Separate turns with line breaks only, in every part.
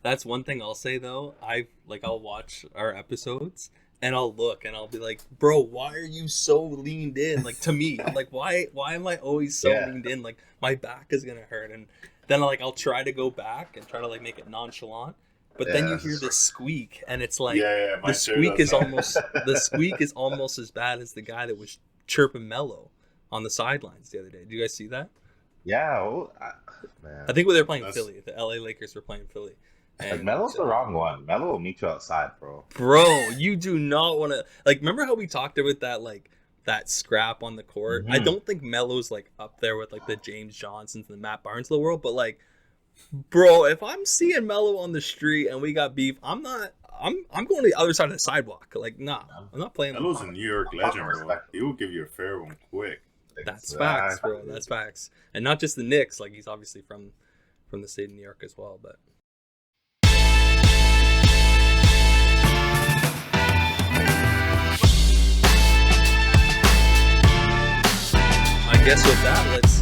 That's one thing I'll say though. I'll watch our episodes and I'll look and I'll be like, bro, why are you so leaned in? Like to me, I'm like, why am I always so
Yeah.
leaned in? Like my back is gonna hurt. And then I'll try to go back and try to like make it nonchalant. But then you hear
Yes.
this squeak and it's like
Yeah,
the
my chair
squeak
does
is
that.
almost as bad as the guy that was chirping Mello on the sidelines the other day. Do you guys see that?
Yeah.
I
Man.
think when they were playing
That's
Philly, the LA Lakers were playing Philly.
Like
And
Melo's the wrong one. Melo will meet you outside, bro.
bro, you do not want to like. Remember how we talked about that scrap on the court? I
Hmm.
don't think Melo's like up there with like the James Johnsons and the Matt Barnes of the world, but like, bro, if I'm seeing Melo on the street and we got beef, I'm not. I'm going to the other side of the sidewalk. Like, nah, I'm not playing.
Melo's a New York legend, bro.
Respect.
He will give you a fair one quick.
That's facts, bro. That's facts, and not just the Knicks. Like, he's obviously from the state of New York as well, but. I guess with that, let's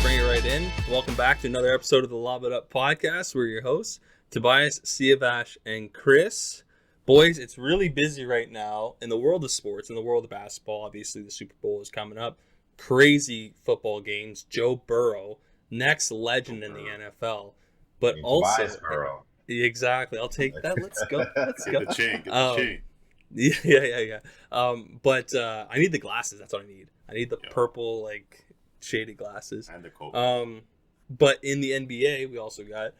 bring it right in. Welcome back to another episode of the Lob It Up podcast. We're your hosts, Tobias, Siavash, and Chris. Boys, it's really busy right now in the world of sports, in the world of basketball. Obviously, the Super Bowl is coming up. Crazy football games. Joe Burrow, next legend in the NFL, but also
Tobias Burrow.
exactly. I'll take that. Let's go. Let's go.
Get the chain. Get the chain.
Yeah. But I need the glasses. That's what I need. I need the
Yeah.
purple, like, shaded glasses.
And the Kobe.
But in the NBA, we also got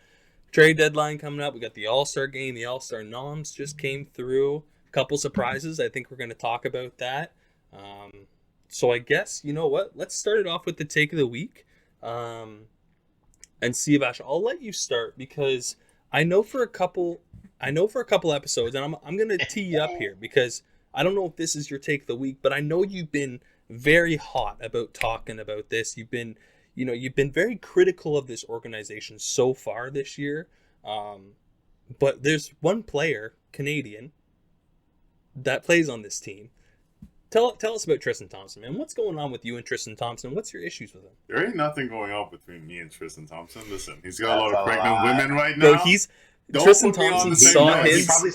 trade deadline coming up. We got the All-Star game. The All-Star noms just came through. A couple surprises. I think we're going to talk about that. So I guess, you know what? Let's start it off with the take of the week. And Siavash, I'll let you start because I know for a couple episodes, and I'm going to tee you up here because I don't know if this is your take of the week, but I know you've been very hot about talking about this. You've been very critical of this organization so far this year. But there's one player, Canadian, that plays on this team. Tell us about Tristan Thompson, man. What's going on with you and Tristan Thompson? What's your issues with him?
There ain't nothing going on between me and Tristan Thompson. Listen, he's got a lot
That's
of
a
pregnant
lie.
women right now.
Bro,
Don't
Tristan
put me on
Thompson
the same
saw
level.
him
He probably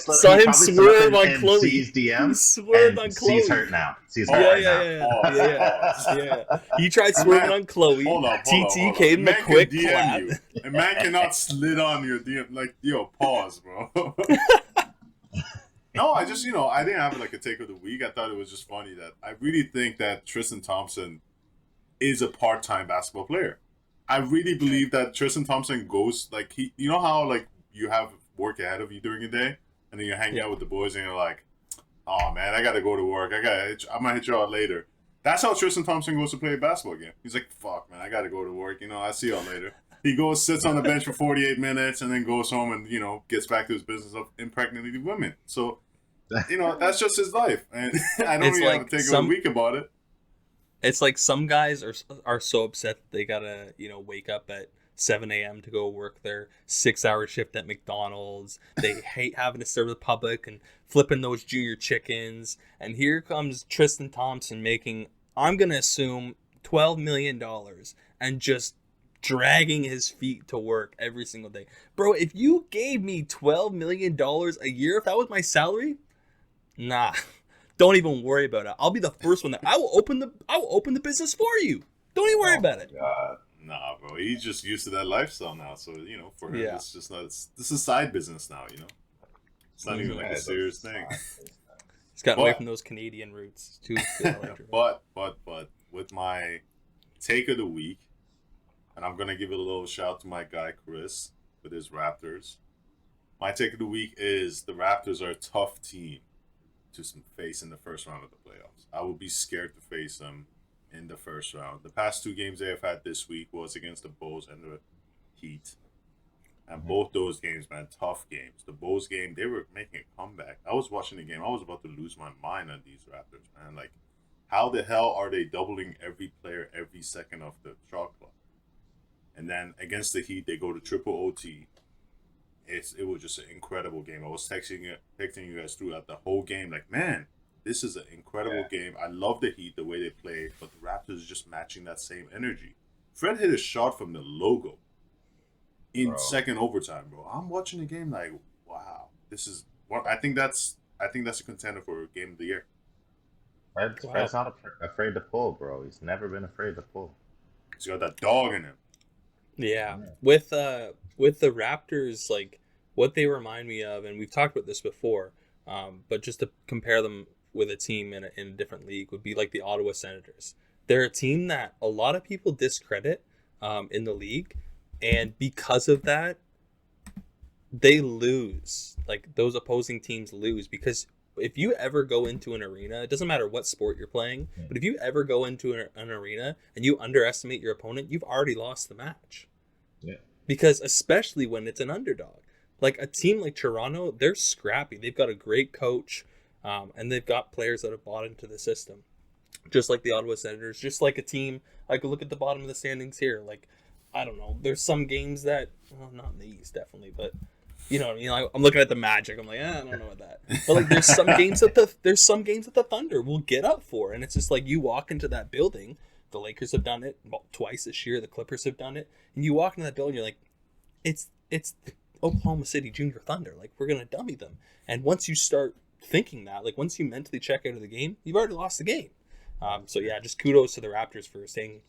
swerve on Chloe.
C's DM.
He swerved on Chloe.
C's hurt now. C's
Oh,
hurt
Yeah,
right now.
yeah. He tried swerving on Chloe.
Hold up.
TT gave him a
Man
quick
can DM
clap.
you. A man cannot slid on your DM. Like, yo, pause, bro. No, I just, I didn't have like a take of the week. I thought it was just funny that I really think that Tristan Thompson is a part-time basketball player. I really believe that Tristan Thompson goes like you know how like you have work ahead of you during the day, and then you're hanging out with the boys, and you're like, "Oh man, I gotta go to work. I'm gonna hit you out later." That's how Tristan Thompson goes to play a basketball game. He's like, "Fuck man, I gotta go to work. I see y'all later." He goes, sits on the bench for 48 minutes, and then goes home and gets back to his business of impregnating women. So, that's just his life, and I don't
It's
really
like
have to take a week about it.
It's like some guys are so upset that they gotta wake up at 7 a.m. to go work their 6-hour shift at McDonald's. They hate having to serve the public and flipping those junior chickens. And here comes Tristan Thompson making, I'm gonna assume, $12 million and just dragging his feet to work every single day. Bro, if you gave me $12 million a year, if that was my salary, nah. Don't even worry about it. I'll be the first one that I will open the business for you. Don't even worry about it.
God.
Nah, bro. He's just used to that lifestyle now. So, for him,
Yeah.
it's just not. This is side business now. It's not even like a
it's
serious thing.
He's gotten away
But-
from those Canadian roots too.
But with my take of the week, and I'm gonna give a little shout to my guy Chris with his Raptors. My take of the week is the Raptors are a tough team to face in the first round of the playoffs. I would be scared to face them in the first round. The past 2 games they have had this week was against the Bulls and the Heat. And both those games, man, tough games. The Bulls game, they were making a comeback. I was watching the game. I was about to lose my mind on these Raptors, man. Like, how the hell are they doubling every player every second of the shot clock? And then against the Heat, they go to triple OT. It was just an incredible game. I was texting you guys throughout the whole game, like, man, this is an incredible game. I love the Heat, the way they play, but the Raptors are just matching that same energy. Fred hit a shot from the logo. in
bro.
second overtime, bro. I'm watching the game like, wow, this is what I think that's a contender for game of the year.
Fred's not afraid to pull, bro. He's never been afraid to pull.
He's got that dog in him.
Yeah. With the Raptors, like what they remind me of, and we've talked about this before, but just to compare them with a team in a different league would be like the Ottawa Senators. They're a team that a lot of people discredit in the league, and because of that, they lose. Like those opposing teams lose because if you ever go into an arena, it doesn't matter what sport you're playing, but if you ever go into an arena and you underestimate your opponent, you've already lost the match.
Yeah.
Because especially when it's an underdog. Like a team like Toronto, they're scrappy. They've got a great coach, and they've got players that have bought into the system. Just like the Ottawa Senators, just like a team. Like look at the bottom of the standings here. Like, I don't know. There's some games that, well, not in the East, definitely, but you know what I mean? Like, I'm looking at the Magic. I'm like, I don't know about that. But like, there's some games that the Thunder will get up for, and it's just like you walk into that building. The Lakers have done it twice this year. The Clippers have done it, and you walk into that building, you're like, it's the Oklahoma City Junior Thunder. Like we're gonna dummy them. And once you start thinking that, like once you mentally check out of the game, you've already lost the game. So yeah, just kudos to the Raptors for staying,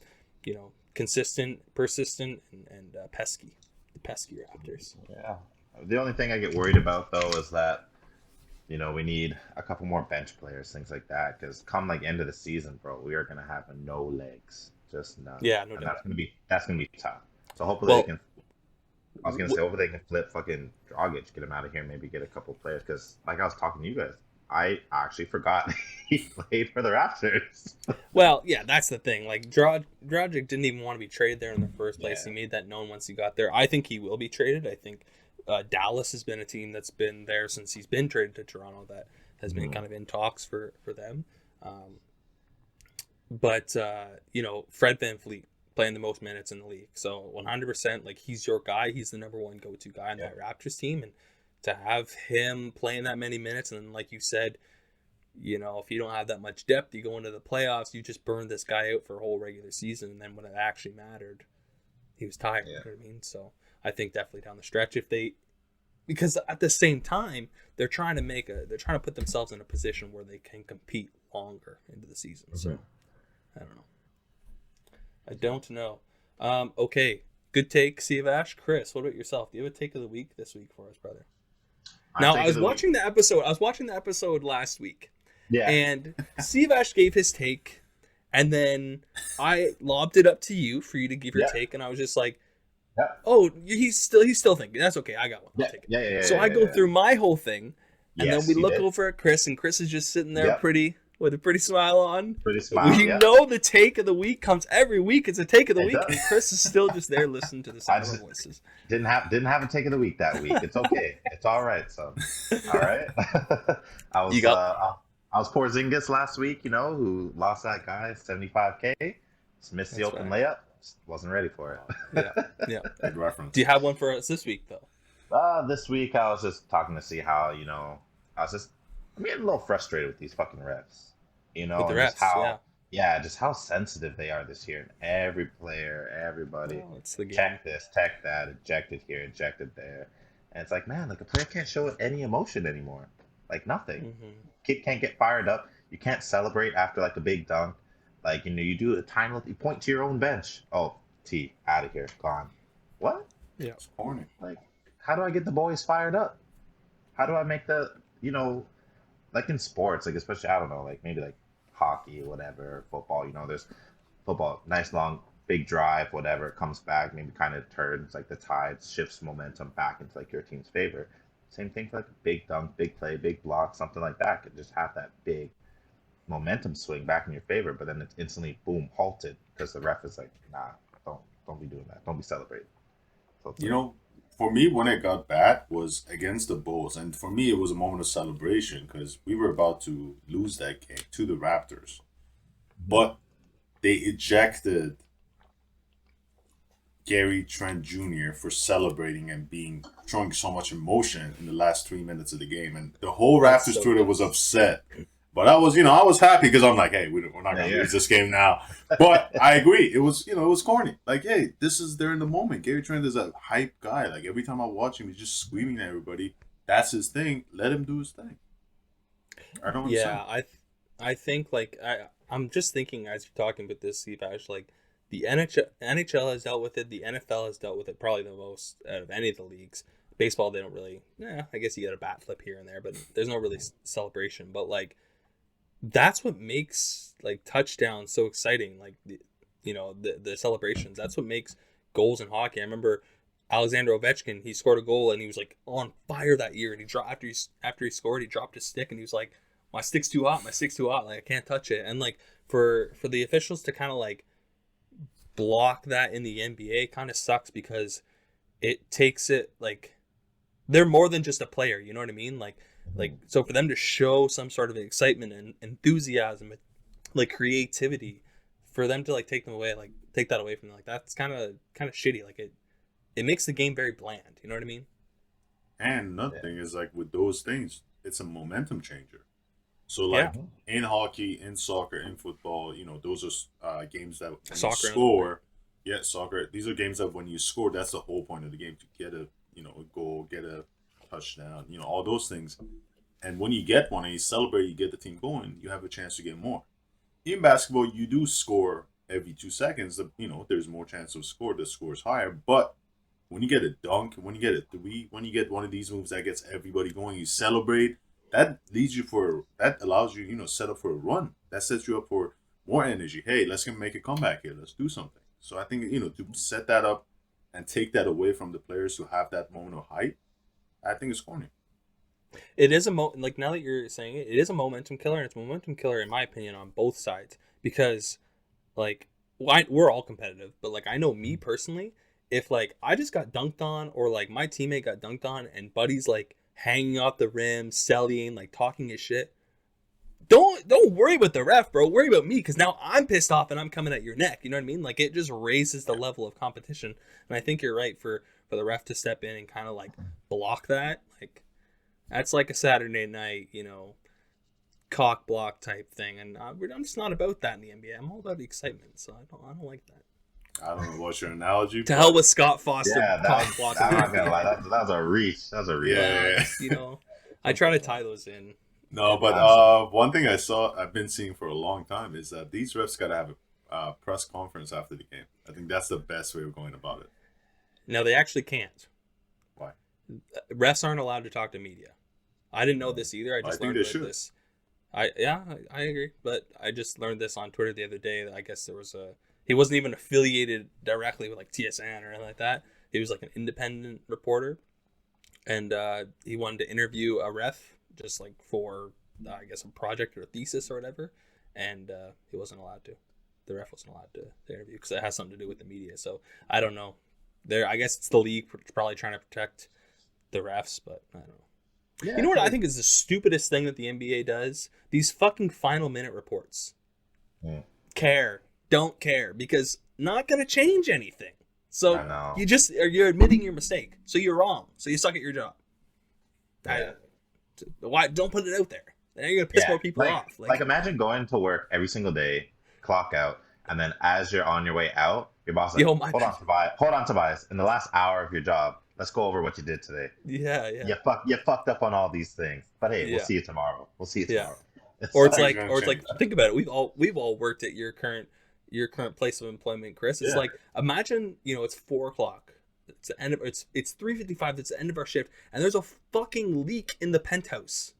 consistent, persistent, and pesky. The pesky Raptors.
Yeah. The only thing I get worried about though is that, we need a couple more bench players, things like that. Because come like end of the season, bro, we are gonna have no legs, just none.
Yeah, no
and
doubt.
That's gonna be tough. So hopefully they can. I was gonna say hopefully they can flip fucking Dragic, get him out of here, maybe get a couple players. Because like I was talking to you guys, I actually forgot he played for the Raptors.
Well, yeah, that's the thing. Like, Dragic didn't even want to be traded there in the first place.
Yeah.
He made that known once he got there. I think he will be traded. I think Dallas has been a team that's been there since he's been traded to Toronto that has been kind of in talks for them. But Fred VanVleet playing the most minutes in the league. So 100%, like, he's your guy. He's the number one go-to guy on that Raptors team. And to have him playing that many minutes, and then, like you said, if you don't have that much depth, you go into the playoffs, you just burn this guy out for a whole regular season, and then when it actually mattered, he was tired. You know what I mean? So I think definitely down the stretch, because at the same time, they're trying to put themselves in a position where they can compete longer into the season. Mm-hmm. So I don't know. Okay, good take, Siavash. Chris, what about yourself? Do you have a take of the week this week for us, brother? Now, I was watching the episode last week. Yeah. And Siavash gave his take, and then I lobbed it up to you for you to give your take, and I was just like, oh, he's still thinking. That's okay. I got one. I'll take it. So I go through my whole thing, and then we look over at Chris, and Chris is just sitting there with a pretty smile on. We know the take of the week comes every week. It's a take of the week, and Chris is still just there listening to the sound of our voices.
Didn't have a take of the week that week. It's okay. It's all right. So, all right. I was Porzingis last week. Who lost that guy 75K. Just missed the open layup. Just wasn't ready for it.
Yeah.
Good reference.
Do you have one for us this week though?
This week I was just talking to see how I'm getting a little frustrated with these fucking refs.
With the refs,
just how sensitive they are this year. And every player, everybody,
it's the game.
Check this, check that, ejected here, ejected there. And it's like, man, like a player can't show any emotion anymore. Like nothing. Mm-hmm. Kid can't get fired up. You can't celebrate after like a big dunk. Like, you do a tiny little, you point to your own bench. Oh, T, out of here, gone. What?
Yeah.
It's corny.
Like, how do I get the boys fired up? How do I make like in sports, like especially, I don't know, like maybe like hockey or whatever, football, there's football, nice long, big drive, whatever, it comes back, maybe kind of turns, like the tide shifts momentum back into like your team's favor. Same thing for like a big dunk, big play, big block, something like that. Could just have that big momentum swing back in your favor, but then it's instantly, boom, halted because the ref is like, nah, don't be doing that. Don't be celebrating. So,
for me, when it got bad was against the Bulls. And for me, it was a moment of celebration because we were about to lose that game to the Raptors. But they ejected Gary Trent Jr. for celebrating and showing so much emotion in the last 3 minutes of the game. And the whole Raptors Twitter was upset But I was happy because I'm like, hey, we're not gonna lose this game now. But I agree, it was corny. Like, hey, they're in the moment. Gary Trent is a hype guy. Like every time I watch him, he's just screaming at everybody. That's his thing. Let him do his thing. I don't understand.
Yeah, I think like I'm just thinking as you're talking about this, Seabash, like the NHL has dealt with it, the NFL has dealt with it probably the most out of any of the leagues. Baseball, they don't really. Yeah, I guess you get a bat flip here and there, but there's no really celebration. But like, that's what makes like touchdowns so exciting. Like, the celebrations. That's what makes goals in hockey. I remember Alexander Ovechkin. He scored a goal and he was like on fire that year. And he dropped after he scored, he dropped his stick and he was like, "My stick's too hot. My stick's too hot. Like I can't touch it." And like for the officials to kind of like block that in the NBA kind of sucks because it takes it like they're more than just a player. You know what I mean? Like so for them to show some sort of excitement and enthusiasm, like creativity, for them to like take that away from them, like that's kind of shitty. Like it makes the game very bland. You know what I mean?
And another thing is like with those things, it's a momentum changer. So like in hockey, in soccer, in football, those are games that when you score. Yeah, soccer. These are games that when you score, that's the whole point of the game, to get a a goal, get a touchdown, all those things. And when you get one and you celebrate, you get the team going, you have a chance to get more. In basketball, you do score every 2 seconds. There's more chance of score. The score is higher. But when you get a dunk, when you get a three, when you get one of these moves that gets everybody going, you celebrate. That allows you, set up for a run. That sets you up for more energy. Hey, let's make a comeback here. Let's do something. So I think, to set that up and take that away from the players who have that moment of hype, I think it's corny.
It is like now that you're saying it, it is a momentum killer, and it's a momentum killer in my opinion on both sides because, like, we're all competitive, but like I know me personally, if like I just got dunked on or like my teammate got dunked on and Buddy's like hanging off the rim, selling, like talking his shit, don't worry about the ref, bro. Worry about me because now I'm pissed off and I'm coming at your neck. You know what I mean? Like it just raises the level of competition, and I think you're right for the ref to step in and kind of like block that. Like that's like a Saturday night, cock block type thing, and I'm just not about that in the NBA. I'm all about the excitement, so I don't like that.
I don't know what's your analogy.
To hell with Scott Foster.
Yeah,
cock block.
I'm not gonna lie. That was a reach. That was a reach.
Yeah.
I try to tie those in.
No, but one thing I've been seeing for a long time is that these refs got to have a press conference after the game. I think that's the best way of going about it.
No, they actually can't.
Why?
Refs aren't allowed to talk to media. I didn't know this either. I just learned about this. I agree, but I just learned this on Twitter the other day. I guess he wasn't even affiliated directly with like TSN or anything like that. He was like an independent reporter, and he wanted to interview a ref just like for I guess a project or a thesis or whatever, and he wasn't allowed to. The ref wasn't allowed to interview because it has something to do with the media. So I don't know. I guess it's the league probably trying to protect the refs, but I don't know. Yeah, you know what I think is the stupidest thing that the NBA does? These fucking final minute reports. Don't care, because not going to change anything. So you're admitting your mistake. So you're wrong. So you suck at your job. Why don't put it out there? Then you're going to piss more people off.
Like imagine going to work every single day, clock out, and then as you're on your way out, your boss is like, hold on, Tobias. In the last hour of your job, let's go over what you did today.
Yeah.
You fucked up on all these things. But hey, we'll see you tomorrow.
Or it's like think about it. We've all worked at your current place of employment, Chris. It's like imagine, it's 4:00. It's the end of it's 3:55. It's the end of our shift, and there's a fucking leak in the penthouse.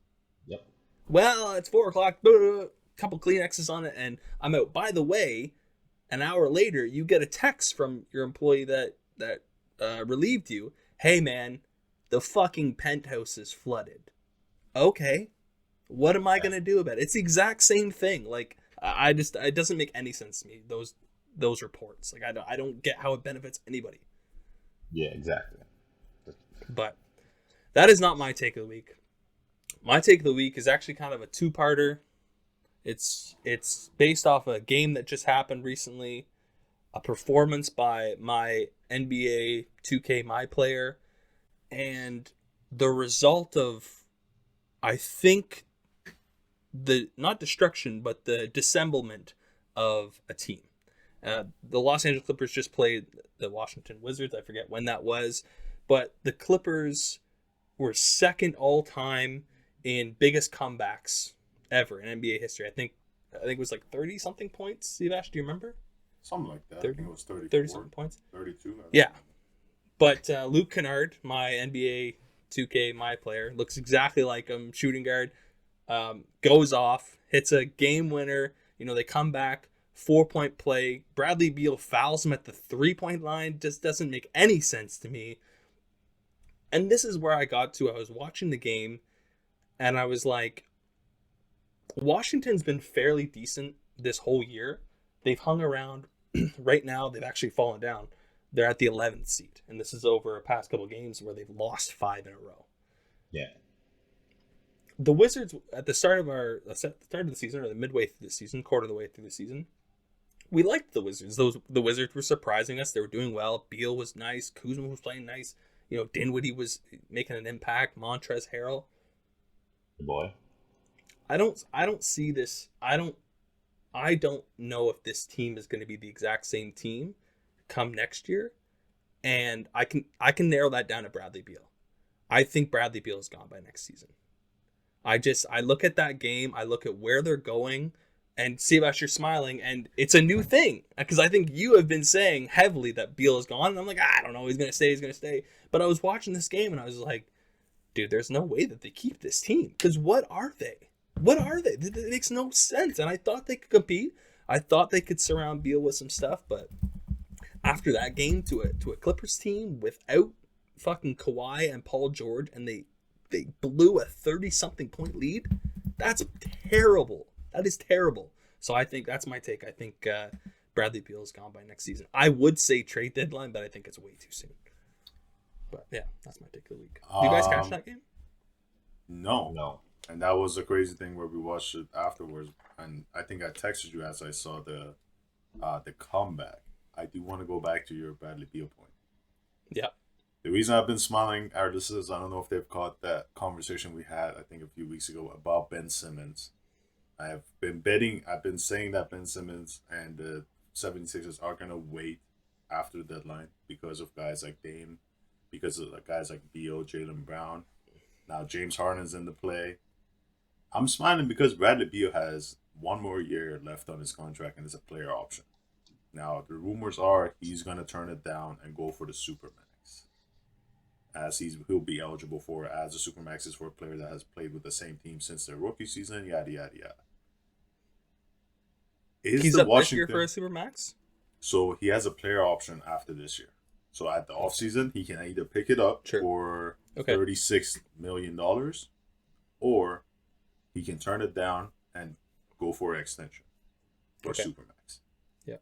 Yep.
Well, it's 4:00. Couple Kleenexes on it, and I'm out. By the way, an hour later, you get a text from your employee that relieved you. Hey man, the fucking penthouse is flooded. Okay, what am I gonna do about it? It's the exact same thing. Like it doesn't make any sense to me. Those reports. Like I don't get how it benefits anybody.
Yeah, exactly.
But that is not my take of the week. My take of the week is actually kind of a two-parter. It's based off a game that just happened recently, a performance by my NBA 2K My Player, and the result of, I think, the not destruction, but the dissemblement of a team. The Los Angeles Clippers just played the Washington Wizards. I forget when that was, but the Clippers were second all time in biggest comebacks ever in NBA history. I think it was like 30 something points. Sivash, do you remember?
Something like that.
30,
I think it was
30 something points.
32.
Yeah. But Luke Kennard, my NBA 2K my player, looks exactly like him. Shooting guard, goes off, hits a game winner. They come back, 4-point play. Bradley Beal fouls him at the 3-point line. Just doesn't make any sense to me. And this is where I got to. I was watching the game, and I was like, Washington's been fairly decent this whole year. They've hung around. Right now, they've actually fallen down. They're at the 11th seed, and this is over a past couple games where they've lost 5 in a row.
Yeah.
The Wizards, at the start of the season, or the midway through the season, quarter of the way through the season, we liked the Wizards. The Wizards were surprising us. They were doing well. Beal was nice. Kuzma was playing nice. Dinwiddie was making an impact. Montrezl Harrell.
The boy.
I don't see this. I don't know if this team is going to be the exact same team come next year, and I can narrow that down to Bradley Beal. I think Bradley Beal is gone by next season. I look at that game, I look at where they're going, and Seabass, you're smiling, and it's a new thing because I think you have been saying heavily that Beal is gone, and I'm like, I don't know, he's gonna stay. But I was watching this game and I was like, dude, there's no way that they keep this team because what are they? It makes no sense. And I thought they could compete. I thought they could surround Beal with some stuff, but after that game to a Clippers team without fucking Kawhi and Paul George, and they blew a 30-something point lead, that's terrible. That is terrible. So I think that's my take. I think Bradley Beal is gone by next season. I would say trade deadline, but I think it's way too soon. But yeah, that's my take of the week. Do you guys catch that game?
No. And that was the crazy thing where we watched it afterwards, and I think I texted you as I saw the comeback. I do want to go back to your Bradley Beal point.
Yeah.
The reason I've been smiling, our listeners, I don't know if they've caught that conversation we had, I think a few weeks ago, about Ben Simmons. I've been saying that Ben Simmons and the 76ers are going to wait after the deadline because of guys like Dame, because of guys like Beal, Jaylen Brown. Now James Harden's in the play. I'm smiling because Bradley Beal has one more year left on his contract and is a player option. Now, the rumors are he's going to turn it down and go for the Supermax, as he'll be eligible for, as the Supermax is for a player that has played with the same team since their rookie season, yada, yada, yada.
He's up this year for a Supermax?
So he has a player option after this year. So at the offseason, he can either pick it up for $36 million, or he can turn it down and go for an extension for Supermax.
Yeah.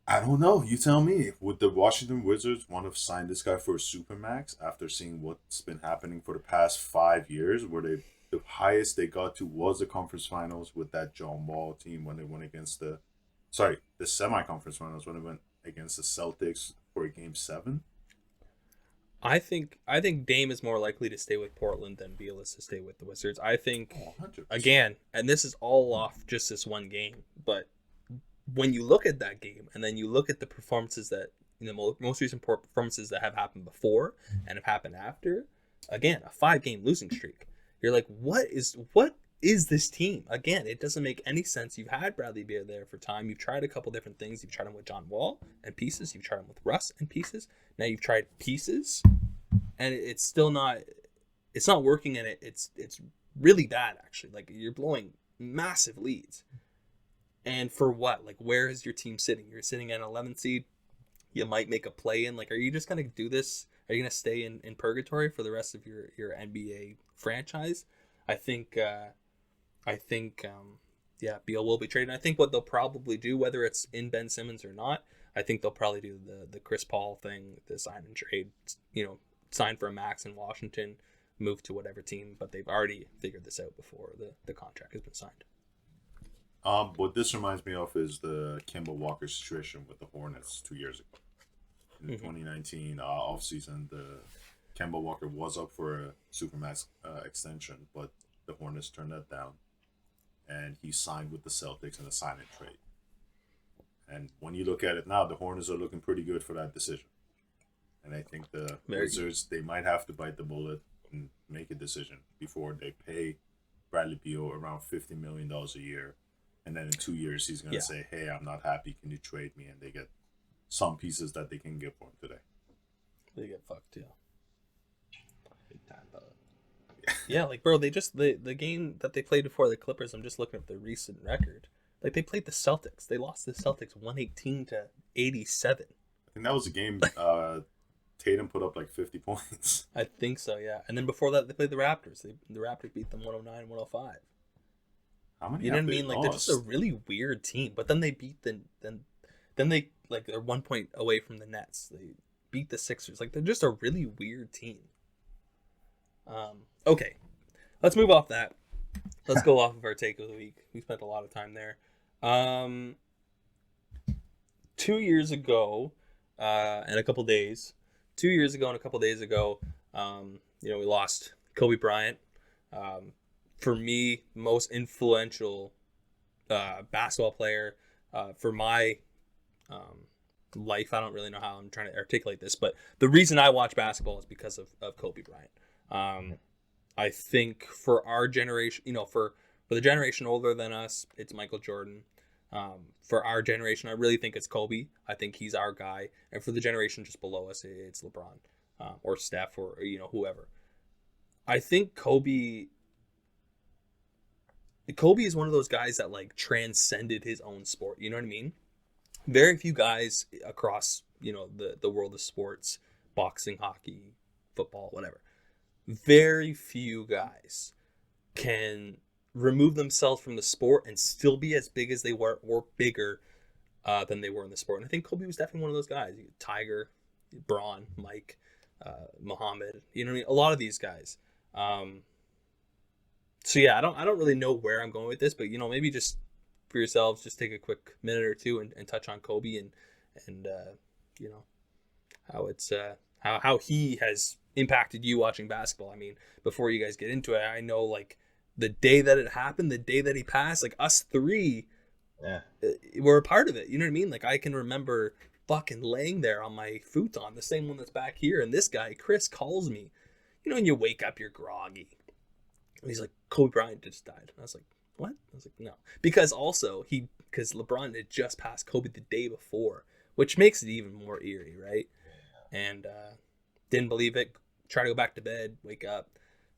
I don't know. You tell me. Would the Washington Wizards want to sign this guy for a Supermax after seeing what's been happening for the past 5 years, where the highest they got to was the conference finals with that John Wall team when they went against the semi-conference finals when they went against the Celtics for a Game 7?
I think Dame is more likely to stay with Portland than Beal is to stay with the Wizards. I think, again, and this is all off just this one game, but when you look at that game and then you look at the performances that, most recent performances that have happened before and have happened after, again, a 5-game losing streak. You're like, what is this team? Again, it doesn't make any sense. You've had Bradley Beal there for time. You've tried a couple different things. You've tried him with John Wall and pieces. You've tried him with Russ and pieces. Now you've tried pieces, and it's still not. It's not working, and it's really bad actually. Like, you're blowing massive leads, and for what? Like, where is your team sitting? You're sitting at an 11th seed. You might make a play in. Like, are you just gonna do this? Are you gonna stay in purgatory for the rest of your NBA franchise? I think Beal will be traded. I think what they'll probably do, whether it's in Ben Simmons or not, I think they'll probably do the Chris Paul thing, the sign and trade, sign for a max in Washington, move to whatever team, but they've already figured this out before the contract has been signed.
What this reminds me of is the Kemba Walker situation with the Hornets 2 years ago. In the 2019 offseason, the Kemba Walker was up for a Supermax extension, but the Hornets turned that down. and he signed with the Celtics in a sign and trade. And when you look at it now, the Hornets are looking pretty good for that decision. And I think the Wizards, they might have to bite the bullet and make a decision before they pay Bradley Beal around $50 million a year. And then in 2 years, he's going to say, hey, I'm not happy. Can you trade me? And they get some pieces that they can get for him today.
They get fucked, yeah.
Big time, though.
Yeah, like, bro, they just, the game that they played before the Clippers, I'm just looking at the recent record. Like, they played the Celtics. They lost the Celtics 118-87.
I think that was a game Tatum put up like 50 points.
I think so, yeah. And then before that, they played the Raptors. The Raptors beat them 109-105.
How many?
You know what I mean? Like, they're just a really weird team. But then they beat then they, like, they're 1 point away from the Nets. They beat the Sixers. Like, they're just a really weird team. Okay, let's move off that. Let's go off of our take of the week. We spent a lot of time there. 2 years ago, and a couple days. 2 years ago and a couple days ago, we lost Kobe Bryant. For me, most influential basketball player for my life. I don't really know how I'm trying to articulate this, but the reason I watch basketball is because of Kobe Bryant. I think for our generation, for the generation older than us, it's Michael Jordan. For our generation, I really think it's Kobe. I think he's our guy. And for the generation just below us, it's LeBron or Steph or whoever. I think Kobe is one of those guys that like transcended his own sport. You know what I mean? Very few guys across the world of sports, boxing, hockey, football, whatever. Very few guys can remove themselves from the sport and still be as big as they were or bigger than they were in the sport. And I think Kobe was definitely one of those guys. Tiger, Braun, Mike, Muhammad, you know what I mean? A lot of these guys. So yeah, I don't really know where I'm going with this, but maybe just for yourselves, just take a quick minute or two and touch on Kobe and how it's how he has impacted you watching basketball. I mean, before you guys get into it, I know like the day that it happened, the day that he passed, like us three were a part of it. You know what I mean? Like I can remember fucking laying there on my futon, the same one that's back here, and this guy, Chris, calls me. And you wake up, you're groggy. And he's like, Kobe Bryant just died. And I was like, what? I was like, no. Because LeBron had just passed Kobe the day before, which makes it even more eerie, right? Yeah. And didn't believe it. Try to go back to bed, wake up,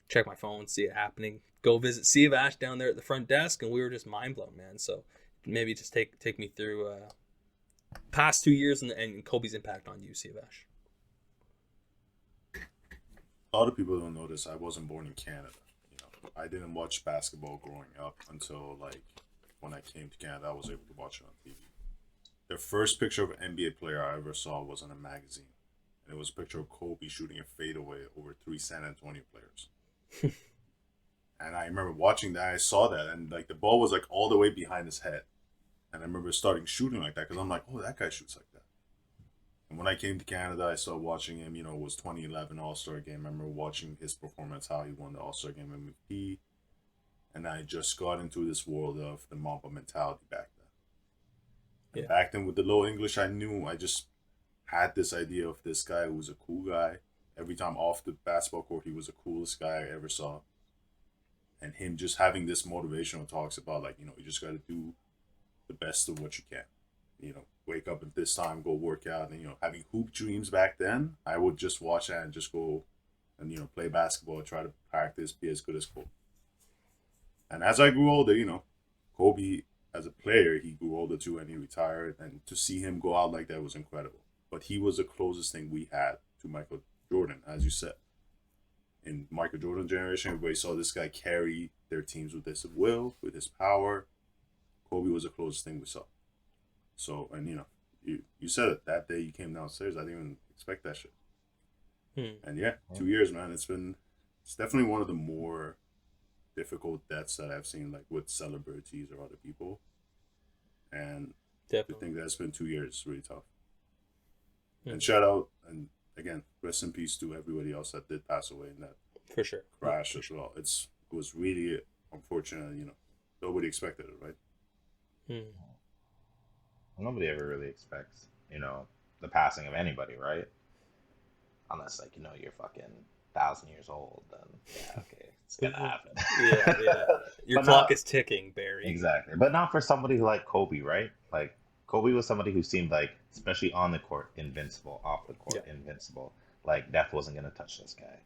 check my phone, see it happening. Go visit C of Ash down there at the front desk, and we were just mind blown, man. So maybe just take me through past 2 years and Kobe's impact on you, C of Ash.
A lot of people don't know this. I wasn't born in Canada. I didn't watch basketball growing up until like when I came to Canada. I was able to watch it on TV. The first picture of an NBA player I ever saw was in a magazine, and it was a picture of Kobe shooting a fadeaway over 3 San Antonio players. And I remember watching that. I saw that, and like the ball was like all the way behind his head, and I remember starting shooting like that because I'm like, oh, that guy shoots like that. And when I came to Canada, I started watching him. It was 2011 All-Star Game. I remember watching his performance, how he won the All-Star Game MVP. And I just got into this world of the Mamba mentality back then. Yeah. Back then, with the low English I knew, I just had this idea of this guy who was a cool guy. Every time off the basketball court, he was the coolest guy I ever saw. And him just having this motivational talks about, like, you just got to do the best of what you can. Wake up at this time, go work out, and having hoop dreams back then, I would just watch that and just go and play basketball, try to practice, be as good as Kobe. And as I grew older, Kobe as a player, he grew older too, and he retired, and to see him go out like that was incredible. But he was the closest thing we had to Michael Jordan, as you said. In Michael Jordan generation, everybody saw this guy carry their teams with his will, with his power. Kobe was the closest thing we saw. So, and you said it, that day you came downstairs, I didn't even expect that shit. And yeah, 2 years, man, it's definitely one of the more difficult deaths that I've seen, like with celebrities or other people. And I think that's been 2 years is really tough. And shout out, and again, rest in peace to everybody else that did pass away in that
for sure
crash as well. It was really unfortunate, Nobody expected it, right?
Hmm.
Nobody ever really expects, the passing of anybody, right? Unless, like, you're fucking 1,000 years old, then yeah, okay, it's gonna
Yeah, yeah.
happen.
Your
But
clock
not
is ticking, Barry.
exactly, but not for somebody who like Kobe, right? Like Kobe was somebody who seemed like, especially on the court, invincible. Off the
Yeah.
court, invincible. Like death wasn't gonna touch this guy.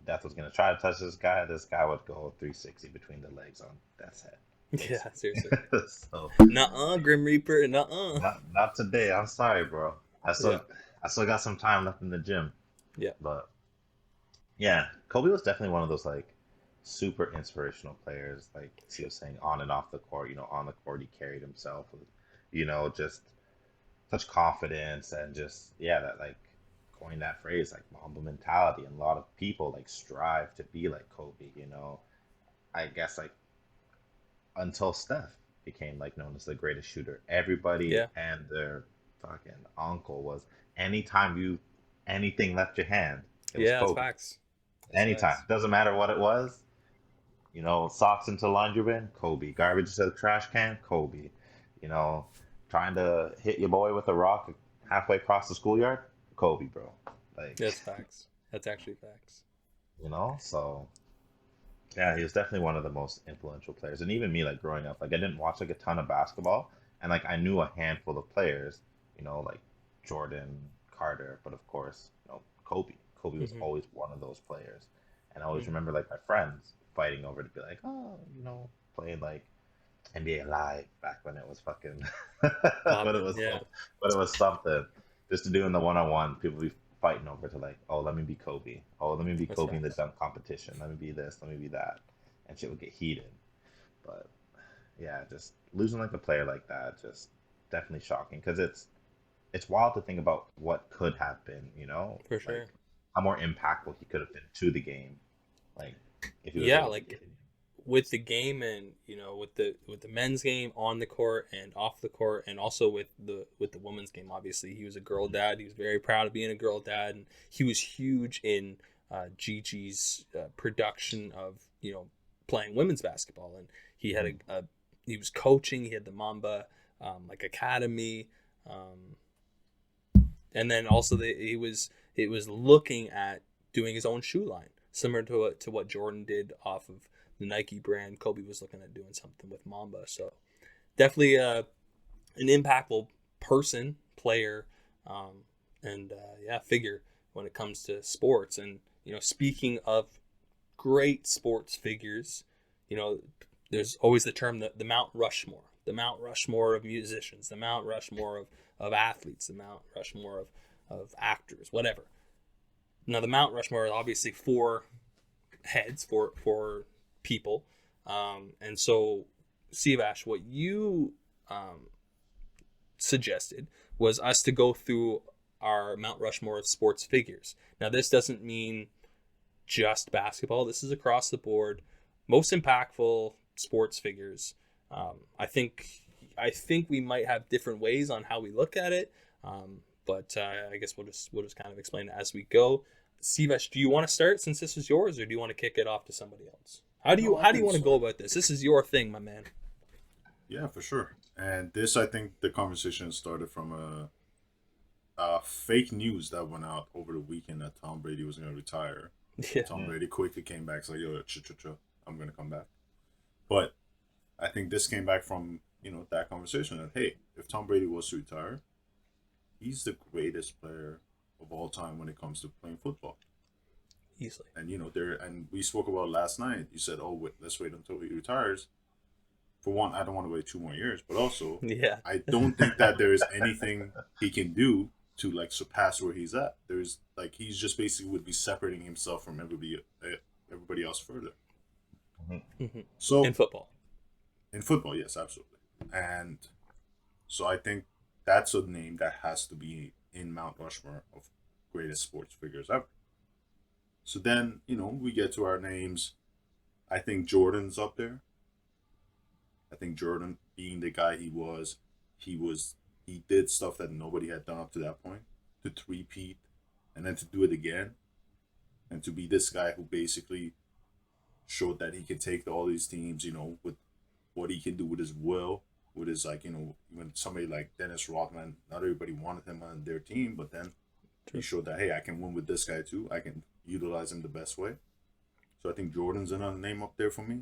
Death was gonna try to touch this guy. This guy would go 360 between the legs on Death's head.
Yeah, seriously.
Basically. So
Nuh-uh, Grim Reaper, nuh-uh.
not today. I'm sorry, bro. I
Yeah,
still I still got some time left in the gym,
yeah,
but yeah, Kobe was definitely one of those like super inspirational players. Like he was saying, on and off the court. On the court he carried himself with, just such confidence and just that like coined that phrase like Mamba mentality. And a lot of people like strive to be like Kobe. I guess like until Steph became like known as the greatest shooter, everybody
yeah,
and their fucking uncle was anytime anything left your hand, it was
yeah. That's
Kobe.
facts. That's
Anytime.
facts.
Doesn't matter what it was. Socks into the laundry bin, Kobe. Garbage to the trash can, Kobe. You know, Trying to hit your boy with a rock halfway across the schoolyard, Kobe, bro. Like,
That's facts. That's actually facts.
so yeah, he was definitely one of the most influential players. And even me, like growing up, like I didn't watch like a ton of basketball, and like I knew a handful of players, like Jordan, Carter, but of course, Kobe. Kobe was
Hmm.
always one of those players, and I always
Hmm.
remember like my friends fighting over to be like, oh, playing like NBA Live back when it was fucking, but it
Poppin'.
was,
Yeah,
but it was something just to do in the one-on-one. People be fighting over to like, oh, let me be Kobe. Oh, let me be
that's
Kobe in the
facts.
dunk competition. Let me be this. Let me be that, and shit would get heated. But yeah, just losing like a player like that, just definitely shocking because it's wild to think about what could have been.
For
Like
sure.
how more impactful he could have been to the game. Like if he was
Yeah,
able to get.
like with the game, and with the men's game on the court and off the court, and also with the women's game. Obviously, he was a girl dad. He was very proud of being a girl dad, and he was huge in Gigi's production of playing women's basketball. And he had he was coaching. He had the Mamba like academy, um, and then also it was looking at doing his own shoe line, similar to what Jordan did off of the Nike brand. Kobe was looking at doing something with Mamba. So definitely an impactful person, player, um, and yeah, figure when it comes to sports. And speaking of great sports figures, you know, there's always the term the Mount Rushmore, the Mount Rushmore of musicians, the Mount Rushmore of athletes, the Mount Rushmore of actors, whatever. Now, the Mount Rushmore is obviously four heads, for people. And so, Sivash, what you suggested was us to go through our Mount Rushmore of sports figures. Now, this doesn't mean just basketball. This is across the board. Most impactful sports figures. I think we might have different ways on how we look at it, but I guess we'll just kind of explain it as we go. Sivesh, do you want to start since this is yours, or do you want to kick it off to somebody else? How do you
No, I
how do you
can
want to go
start.
about this? This is your thing, my man.
Yeah, for sure. And this, I think, the conversation started from a fake news that went out over the weekend that Tom Brady was going to retire.
Yeah,
Tom
Mm,
Brady quickly came back, so like, yo, I'm going to come back. But I think this came back from that conversation that, hey, if Tom Brady was to retire, he's the greatest player of all time when it comes to playing football.
easily.
And and we spoke about last night. You said, "Oh, wait, let's wait until he retires." For one, I don't want to wait 2 more years, but also,
Yeah,
I don't think that there is anything he can do to like surpass where he's at. There's like he's just basically would be separating himself from everybody else further.
mhm.
hmm in
So
football.
in football, yes, absolutely. And so I think that's a name that has to be in Mount Rushmore of greatest sports figures ever. So then, we get to our names. I think Jordan's up there. I think Jordan, being the guy he did stuff that nobody had done up to that point. To three-peat and then to do it again. And to be this guy who basically showed that he could take all these teams, with what he can do with his will, with his, like, even somebody like Dennis Rodman, not everybody wanted him on their team, but then he showed that, hey, I can win with this guy too. I can utilize him the best way. So I think Jordan's another name up there for me.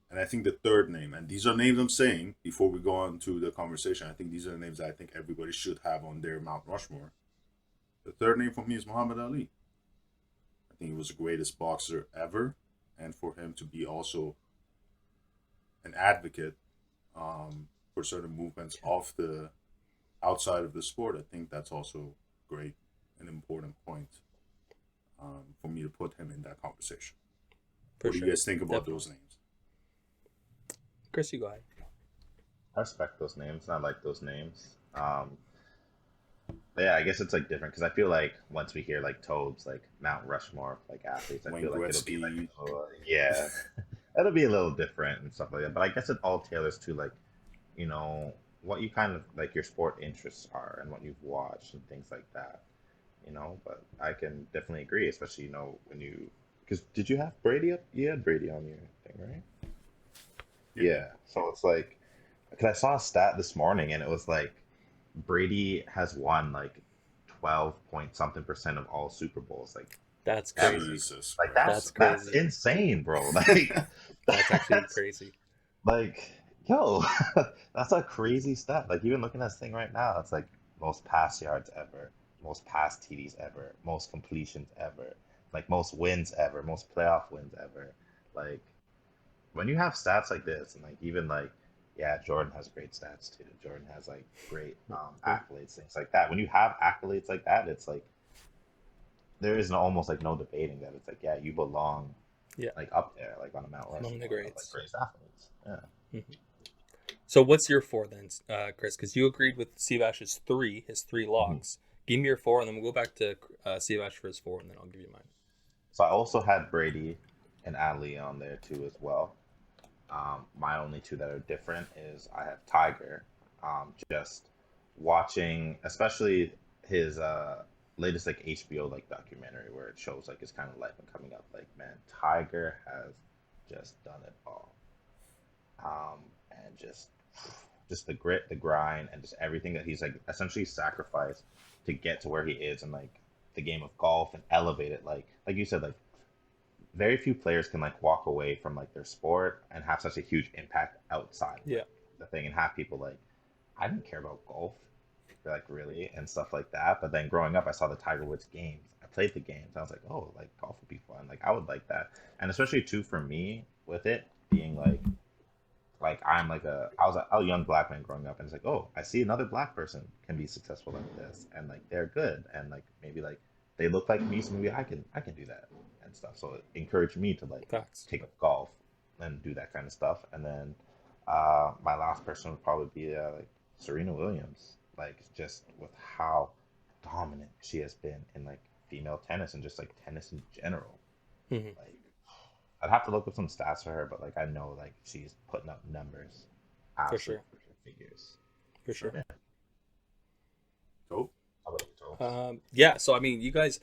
And I think the third name, and these are names I'm saying before we go on to the conversation, I think these are the names that I think everybody should have on their Mount Rushmore. The third name for me is Muhammad Ali. I think he was the greatest boxer ever. And for him to be also an advocate for certain movements off the outside of the sport, I think that's also great, an important point for me to put him in that conversation. What do you guys think about those names?
Chris, you go ahead.
I respect those names, and I like those names. But yeah, I guess it's like different because I feel like once we hear like Toad's like Mount Rushmore like athletes, I
Wayne
feel like
Gretzky.
it'll be like yeah, it'll be a little different and stuff like that. But I guess it all tailors to like what you kind of like your sport interests are and what you've watched and things like that. But I can definitely agree, especially when you because did you have Brady up? You had Brady on your thing, right? Yeah. So it's like, because I saw a stat this morning and it was like Brady has won like 12 point something percent of all Super Bowls. Like
That's
that's
crazy.
Jesus.
like
That's
that's
crazy.
insane, bro. Like
That's actually crazy.
like yo, that's a crazy stat. Like even looking at this thing right now, it's like most pass yards ever, most pass TDs ever, most completions ever, like most wins ever, most playoff wins ever. Like when you have stats like this, and like even like yeah, Jordan has great stats too. Jordan has like great accolades, things like that. When you have accolades like that, it's like there is almost like no debating that. It's like yeah, you belong
Yeah.
like up there, like on a Mount Rushmore
Among the
of,
greats.
like great athletes. Yeah.
Mhm. So what's your four then, Chris? Because you agreed with Sivash's his three locks. Give me your four, and then we'll go back to Sivash for his four, and then I'll give you mine.
So I also had Brady and Ali on there too as well. My only two that are different is I have Tiger. Just watching, especially his latest like HBO like documentary where it shows like his kind of life and coming up. Like man, Tiger has just done it all, and just the grit, the grind, and just everything that he's like essentially sacrificed to get to where he is, and like the game of golf and elevate it. Like you said, like very few players can like walk away from like their sport and have such a huge impact outside
Yeah.
the thing and have people like I didn't care about golf like really and stuff like that, but then growing up I saw the Tiger Woods games, I played the games, I was like oh like golf would be fun, like I would like that. And especially too for me with it being like I'm like I was a young black man growing up and it's like oh I see another black person can be successful like this and like they're good and like maybe like they look like me so maybe I can do that and stuff. So it encouraged me to like
Facts.
take up golf and do that kind of stuff. And then my last person would probably be like Serena Williams, like just with how dominant she has been in like female tennis and just like tennis in general.
Mm-hmm.
Like I'd have to look up some stats for her, but like I know like she's putting up numbers,
For sure.
figures.
For sure.
Yeah.
Cool.
How about you, Joel?
Yeah. So I mean, you guys,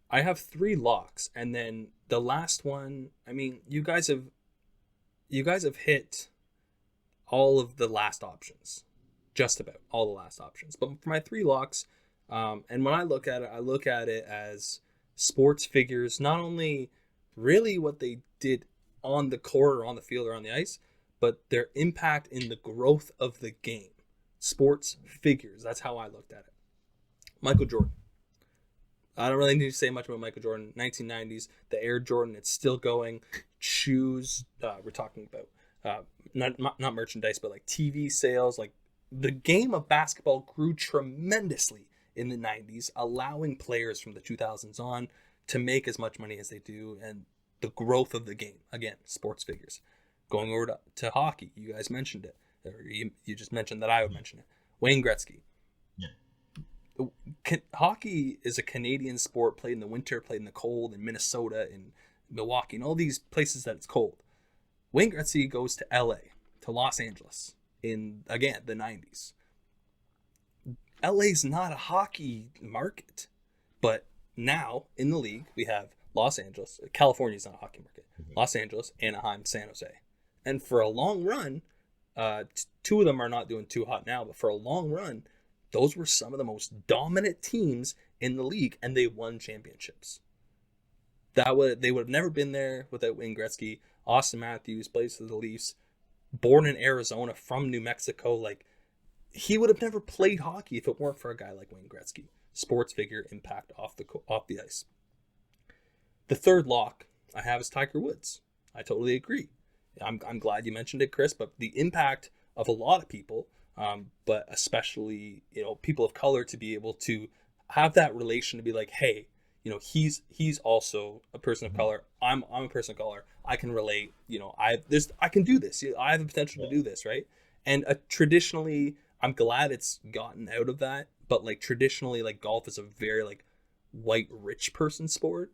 I have three locks, and then the last one. I mean, you guys have hit all of the last options, just about all the last options. But for my three locks, and when I look at it as sports figures, not only really what they did on the court or on the field or on the ice, but their impact in the growth of the game. Sports figures. That's how I looked at it. Michael Jordan. I don't really need to say much about Michael Jordan. 1990s, the Air Jordan, it's still going. Shoes, we're talking about not merchandise, but like TV sales. Like the game of basketball grew tremendously in the 90s, allowing players from the 2000s on to make as much money as they do, and the growth of the game. Again, sports figures. Going over to hockey, you guys mentioned it. Or you just mentioned that I would mention it. Wayne Gretzky. Hockey is a Canadian sport played in the winter, played in the cold, in Minnesota, in Milwaukee, and all these places that it's cold. Wayne Gretzky goes to LA, to Los Angeles, in, again, the 90s. LA's not a hockey market, but now in the league, we have Los Angeles. California's not a hockey market. Los Angeles, Anaheim, San Jose. And for a long run, two of them are not doing too hot now, but for a long run, those were some of the most dominant teams in the league, and they won championships. They would have never been there without Wayne Gretzky. Austin Matthews plays for the Leafs, born in Arizona from New Mexico. Like, he would have never played hockey if it weren't for a guy like Wayne Gretzky. Sports figure, impact off the ice. The third lock I have is Tiger Woods. I totally agree. I'm glad you mentioned it, Chris, but the impact of a lot of people, but especially, people of color, to be able to have that relation to be like, hey, he's also a person of color. I'm a person of color. I can relate. I can do this. I have the potential to do this, right? And traditionally, I'm glad it's gotten out of that. But like traditionally, like golf is a very like white rich person sport.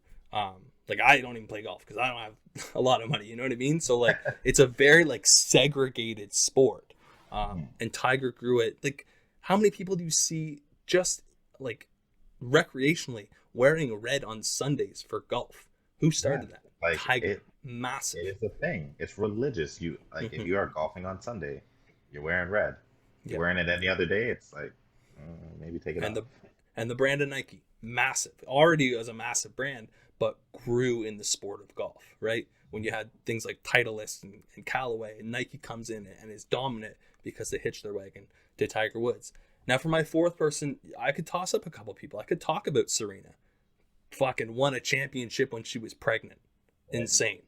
Like I don't even play golf because I don't have a lot of money. You know what I mean? So like it's a very like segregated sport. And Tiger grew it. Like, how many people do you see just like recreationally wearing red on Sundays for golf? Who started that?
Like
Tiger. Massive.
It is a thing. It's religious. You like if you are golfing on Sunday, you're wearing red. You're wearing it any other day, it's like maybe take it off.
And the brand of Nike, massive. Already was a massive brand, but grew in the sport of golf, right? When you had things like Titleist and Callaway, and Nike comes in and is dominant because they hitch their wagon to Tiger Woods. Now, for my fourth person, I could toss up a couple people. I could talk about Serena. Fucking won a championship when she was pregnant. Insane,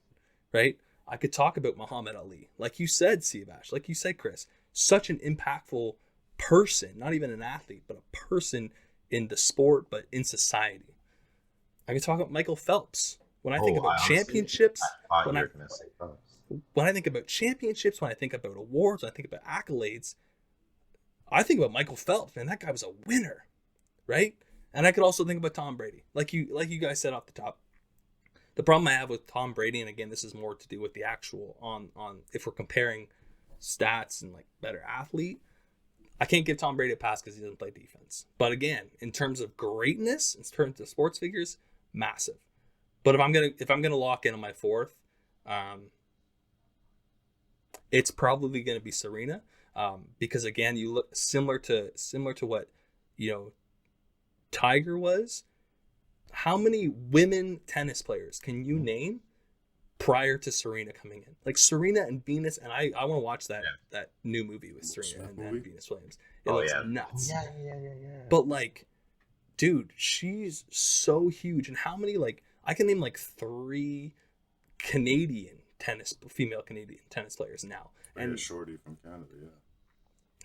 right? I could talk about Muhammad Ali. Like you said, Seabash, like you said, Chris, such an impactful person, not even an athlete, but a person in the sport, but in society. I can talk about Michael Phelps. When I think about championships, when I think about championships, when I think about awards, when I think about accolades, I think about Michael Phelps. Man, that guy was a winner, right? And I could also think about Tom Brady, like you guys said off the top. The problem I have with Tom Brady, and again, this is more to do with the actual on if we're comparing stats and like better athlete, I can't give Tom Brady a pass because he doesn't play defense. But again, in terms of greatness, in terms of sports figures, massive. But if I'm gonna lock in on my fourth, it's probably gonna be Serena, because again, you look similar to what Tiger was. How many women tennis players can you name prior to Serena coming in? Like Serena and Venus, and I want to watch that new movie with Serena and Venus Williams. It looks nuts. Yeah. But like, dude, she's so huge. And how many, like, I can name like 3 female Canadian tennis players now. And
Shorty from Canada,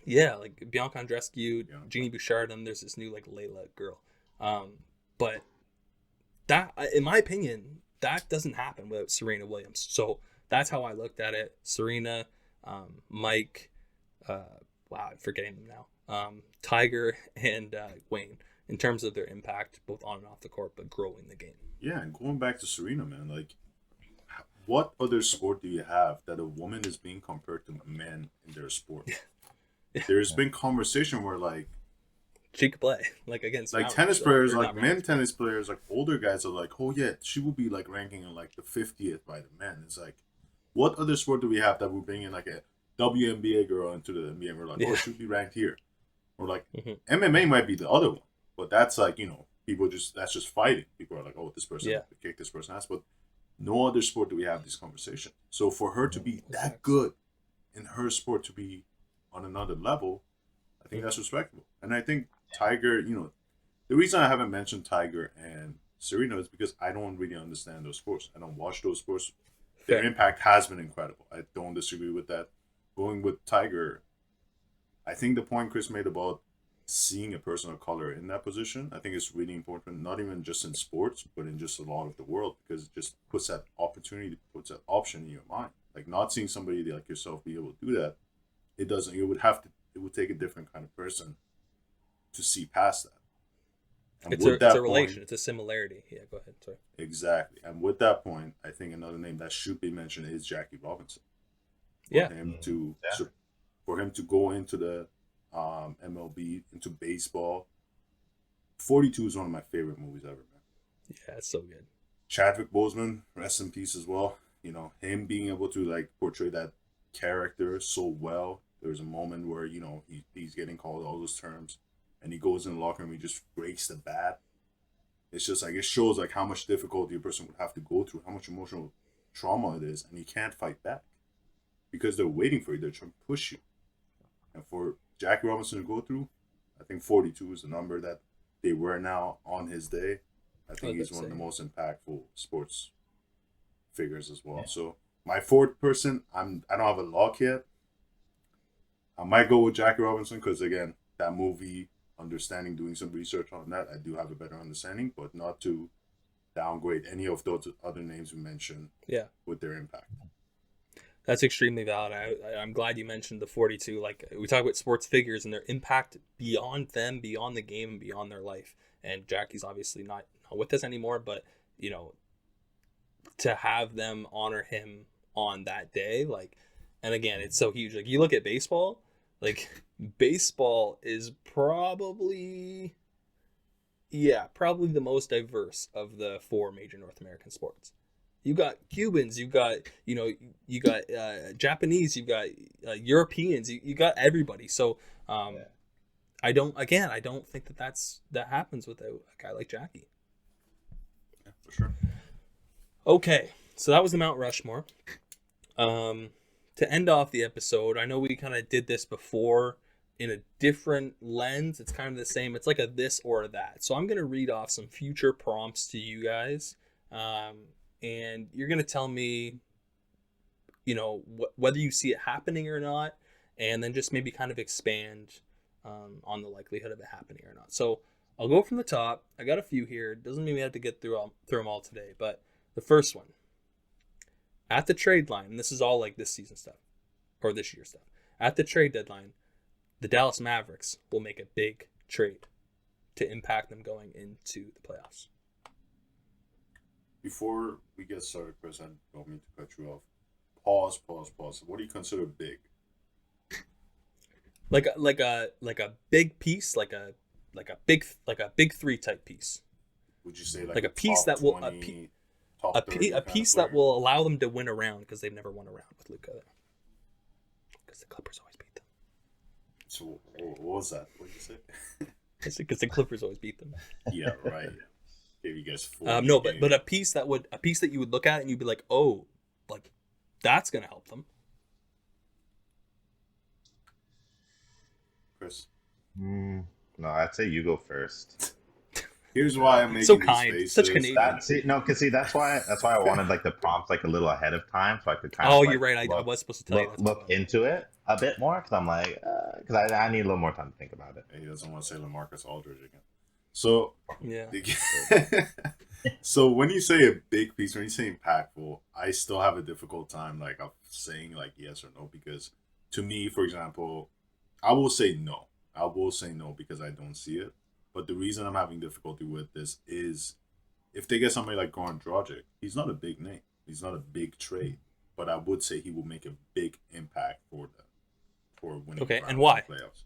yeah, like Bianca Andreescu, Jeannie Bouchard, and there's this new like Layla girl. But that, in my opinion, that doesn't happen without Serena Williams. So that's how I looked at it. Serena, Mike, wow, I'm forgetting them now. Tiger and Wayne, in terms of their impact both on and off the court, but growing the game.
Yeah, and going back to Serena, man, like, what other sport do you have that a woman is being compared to men in their sport? There's been conversation where like
she could play like against
like tennis players, like men tennis players, like older guys are like, oh yeah, she will be like ranking in like the 50th by the men. It's like, what other sport do we have that we're bringing like a WNBA girl into the NBA? And we're like, oh, she would be ranked here. Or like MMA might be the other one, but that's like, people that's just fighting. People are like, oh, this person kick this person ass, but no other sport do we have this conversation. So for her to be that good in her sport, to be on another level, I think that's respectable. And I think Tiger, the reason I haven't mentioned Tiger and Serena is because I don't really understand those sports. I don't watch those sports. Their impact has been incredible. I don't disagree with that. Going with Tiger, I think the point Chris made about seeing a person of color in that position, I think it's really important, not even just in sports, but in just a lot of the world, because it just puts that opportunity, puts that option in your mind. Like, not seeing somebody like yourself be able to do that, it would take a different kind of person to see past that. And
it's a relation, it's a similarity. Yeah, go ahead. Sorry.
Exactly. And with that point, I think another name that should be mentioned is Jackie Robinson. For him to go into the MLB, into baseball. 42 is one of my favorite movies ever, man.
Yeah, it's so good.
Chadwick Boseman, rest in peace as well. Him being able to like portray that character so well. There's a moment where he's getting called all those terms, and he goes in the locker room, he just breaks the bat. It's just like it shows like how much difficulty a person would have to go through, how much emotional trauma it is, and you can't fight back because they're waiting for you. They're trying to push you, and for Jackie Robinson to go through, I think 42 is the number that they were now on his day. I think he's one of the most impactful sports figures as well. Yeah. So my fourth person, I don't have a lock yet. I might go with Jackie Robinson because again, that movie, understanding, doing some research on that, I do have a better understanding, but not to downgrade any of those other names we mentioned.
Yeah,
with their impact.
That's extremely valid. I'm glad you mentioned the 42. Like we talk about sports figures and their impact beyond them, beyond the game, and beyond their life. And Jackie's obviously not with us anymore, but to have them honor him on that day, like, and again, it's so huge. Like you look at baseball, like baseball is probably the most diverse of the 4 major North American sports. You got Cubans, you got Japanese, you got Europeans, you got everybody. So I don't think that happens without a guy like Jackie.
Yeah, for sure.
Okay, so that was the Mount Rushmore. To end off the episode, I know we kind of did this before in a different lens. It's kind of the same. It's like a this or that. So I'm going to read off some future prompts to you guys. And you're going to tell me, whether you see it happening or not, and then just maybe kind of expand on the likelihood of it happening or not. So I'll go from the top. I got a few here. Doesn't mean we have to get through them all today, but the first one. At the trade line, and this is all like this season stuff, or this year stuff. At the trade deadline, the Dallas Mavericks will make a big trade to impact them going into the playoffs.
Before we get started, Chris, I don't mean to cut you off. Pause. What do you consider big?
Like a big piece, like a big 3 type piece.
Would you say like
a piece that will a piece that will allow them to win a round because they've never won a round with Luka. Because the Clippers always beat them.
So what was that? What did you say?
It's because the Clippers always beat them.
Yeah, right. Gave you guys 4.
No, but a piece that you would look at and you'd be like, oh, like that's gonna help them.
Chris.
No, I'd say you go first.
Here's why I'm making
so
these
kind,
faces.
such Canadian.
That's why I wanted like the prompts like a little ahead of time so I could kind of.
Oh, you're right. I was supposed to tell you.
Look into it a bit more because I'm like, because I need a little more time to think about it.
He doesn't want to say LaMarcus Aldridge again. So
yeah.
So when you say a big piece, when you say impactful, I still have a difficult time like of saying like yes or no because to me, for example, I will say no. I will say no because I don't see it. But the reason I'm having difficulty with this is if they get somebody like Goran Dragic, he's not a big name. He's not a big trade. But I would say he will make a big impact for them for winning.
Okay, and why?
Playoffs.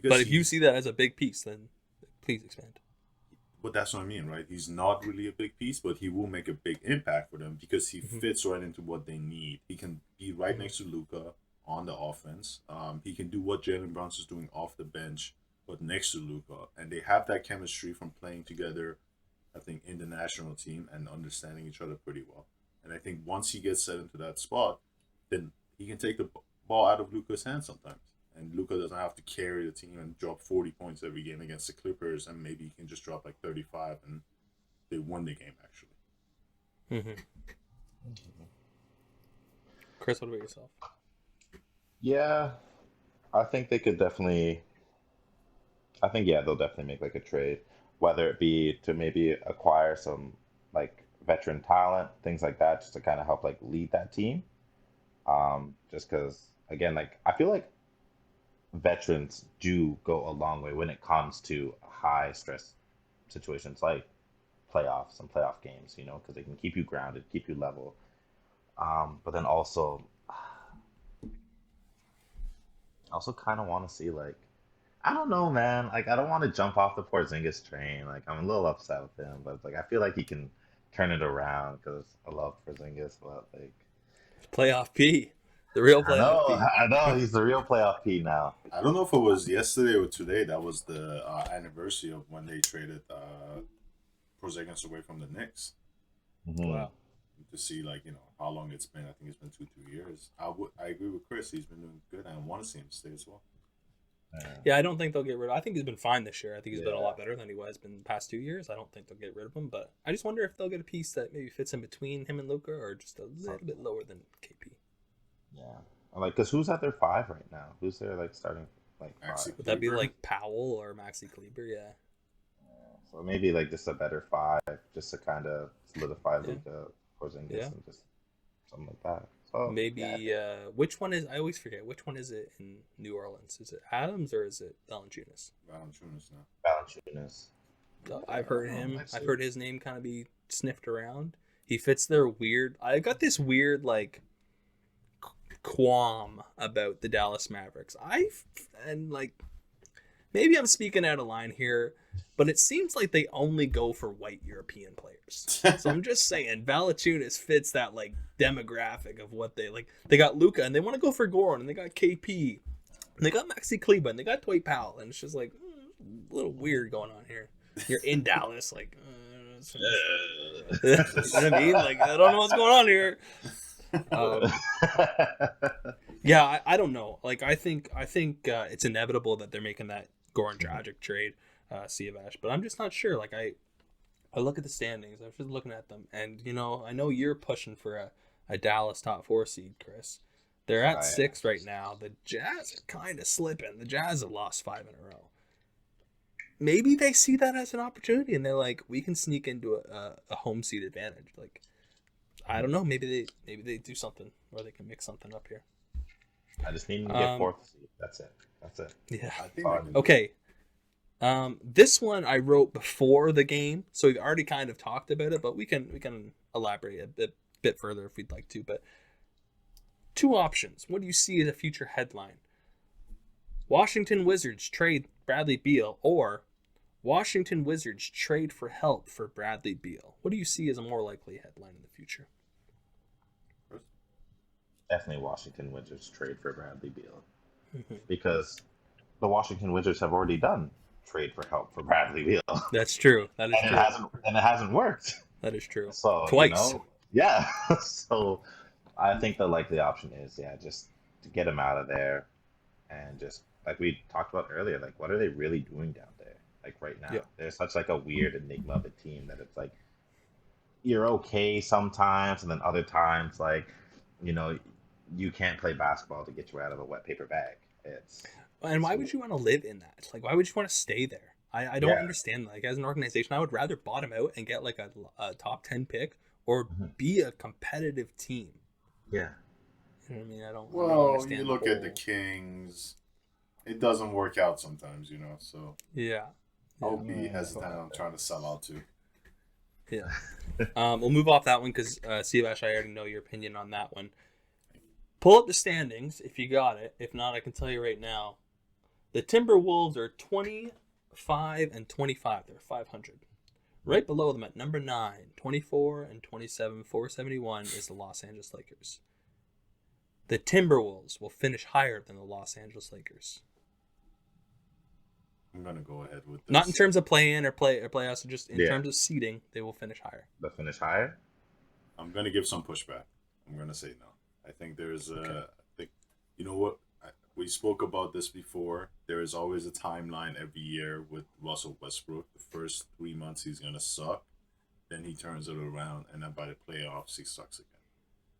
But if you see that as a big piece, then please expand.
But that's what I mean, right? He's not really a big piece, but he will make a big impact for them because he fits right into what they need. He can be right next to Luka on the offense. He can do what Jalen Brunson's doing off the bench, but next to Luka. And they have that chemistry from playing together, I think, in the national team and understanding each other pretty well. And I think once he gets set into that spot, then he can take the ball out of Luka's hands sometimes. And Luka doesn't have to carry the team and drop 40 points every game against the Clippers, and maybe he can just drop like 35 and they won the game, actually.
Chris, what about yourself?
Yeah, I think they could definitely... they'll definitely make like a trade, whether it be to maybe acquire some like veteran talent, things like that, just to kind of help like lead that team. Just because, again, like I feel like veterans do go a long way when it comes to high stress situations like playoffs and playoff games, because they can keep you grounded, keep you level. But then also kind of want to see like, I don't know, man. Like, I don't want to jump off the Porzingis train. Like, I'm a little upset with him, but like, I feel like he can turn it around because I love Porzingis. But like,
playoff P. The real
I
playoff
know,
P.
I know. He's the real playoff P now.
I don't know if it was yesterday or today. That was the anniversary of when they traded Porzingis away from the Knicks.
Mhm.
Wow.
To see how long it's been. I think it's been 2 3 years. I agree with Chris. He's been doing good. I want to see him stay as well.
Yeah, I don't think they'll get rid of. I think he's been fine this year. I think he's been a
Yeah.
lot better than he was been the past 2 years. I don't think they'll get rid of him, but I just wonder if they'll get a piece that maybe fits in between him and Luka, or just a little bit lower than KP.
Yeah. Like, cause who's at their 5 right now? Who's their like starting like 5?
Maxi
Would that be
Kleber?
like Powell or Maxi Kleber? Yeah.
So maybe like just a better 5, just to kind of solidify
Yeah.
Luka, Porzingis,
Yeah.
and just something like that. So
Maybe
yeah,
which one is? I always forget which one is it in New Orleans. Is it Adams or is it Valanciunas?
Valanciunas now.
Valanciunas.
I've heard
I don't know,
him.
let's
I've
see.
heard his name kind of be sniffed around. He fits their weird. I got this weird like qualm about the Dallas Mavericks. And like maybe I'm speaking out of line here, but it seems like they only go for white European players. So I'm just saying, Valanciunas fits that like demographic of what they like. They got Luka, and they want to go for Goran, and they got KP, and they got Maxi Kleber, and they got Dwight Powell, and it's just like a little weird going on here. You're in Dallas, like. You know what I mean? Like, I don't know what's going on here. Yeah, I don't know. Like, I think it's inevitable that they're making that Goran Dragic trade, Siavash, but I'm just not sure. Like, I look at the standings. I was just looking at them, and I know you're pushing for a Dallas top 4 seed, Chris. They're at 6 right now. The Jazz are kind of slipping. The Jazz have lost 5 in a row. Maybe they see that as an opportunity, and they're like, we can sneak into a home seed advantage. Like, I don't know. Maybe they do something, or they can mix something up here.
I just need to get 4th seed. That's it.
Yeah.
I think
Okay. This one I wrote before the game, so we've already kind of talked about it, but we can elaborate a bit further if we'd like to. But 2 options. What do you see as a future headline? Washington Wizards trade Bradley Beal, or Washington Wizards trade for help for Bradley Beal. What do you see as a more likely headline in the future?
Definitely Washington Wizards trade for Bradley Beal, because the Washington Wizards have already done trade for help for Bradley Beal.
That's true. That is true.
It hasn't worked.
That is true.
So
Twice.
Yeah. So I think the likely option is just to get him out of there, and just like we talked about earlier, like what are they really doing down there? Like right now, they're such like a weird enigma of a team that it's like you're okay sometimes, and then other times like you can't play basketball to get you out of a wet paper bag.
And why would you want to live in that? Like, why would you want to stay there? I don't understand. Like, as an organization, I would rather bottom out and get like a top 10 pick, or be a competitive team.
Yeah.
You know what I mean? I don't.
Well,
understand
you look at the Kings. It doesn't work out sometimes, So
yeah.
I'll be hesitant on trying to sell out too.
Yeah. We'll move off that one because Siavash, I already know your opinion on that one. Pull up the standings if you got it. If not, I can tell you right now. The Timberwolves are 25 and 25. They're 500. Right below them at number 9, 24 and 27, 471 is the Los Angeles Lakers. The Timberwolves will finish higher than the Los Angeles Lakers.
I'm gonna go ahead with this.
Not in terms of play-in or playoffs, just in terms of seeding, they will finish higher.
They'll finish higher?
I'm gonna give some pushback. I'm gonna say no. I think there's I think you know what we spoke about this before. There is always a timeline every year with Russell Westbrook. The first 3 months he's gonna suck, then he turns it around, and then by the playoffs he sucks again.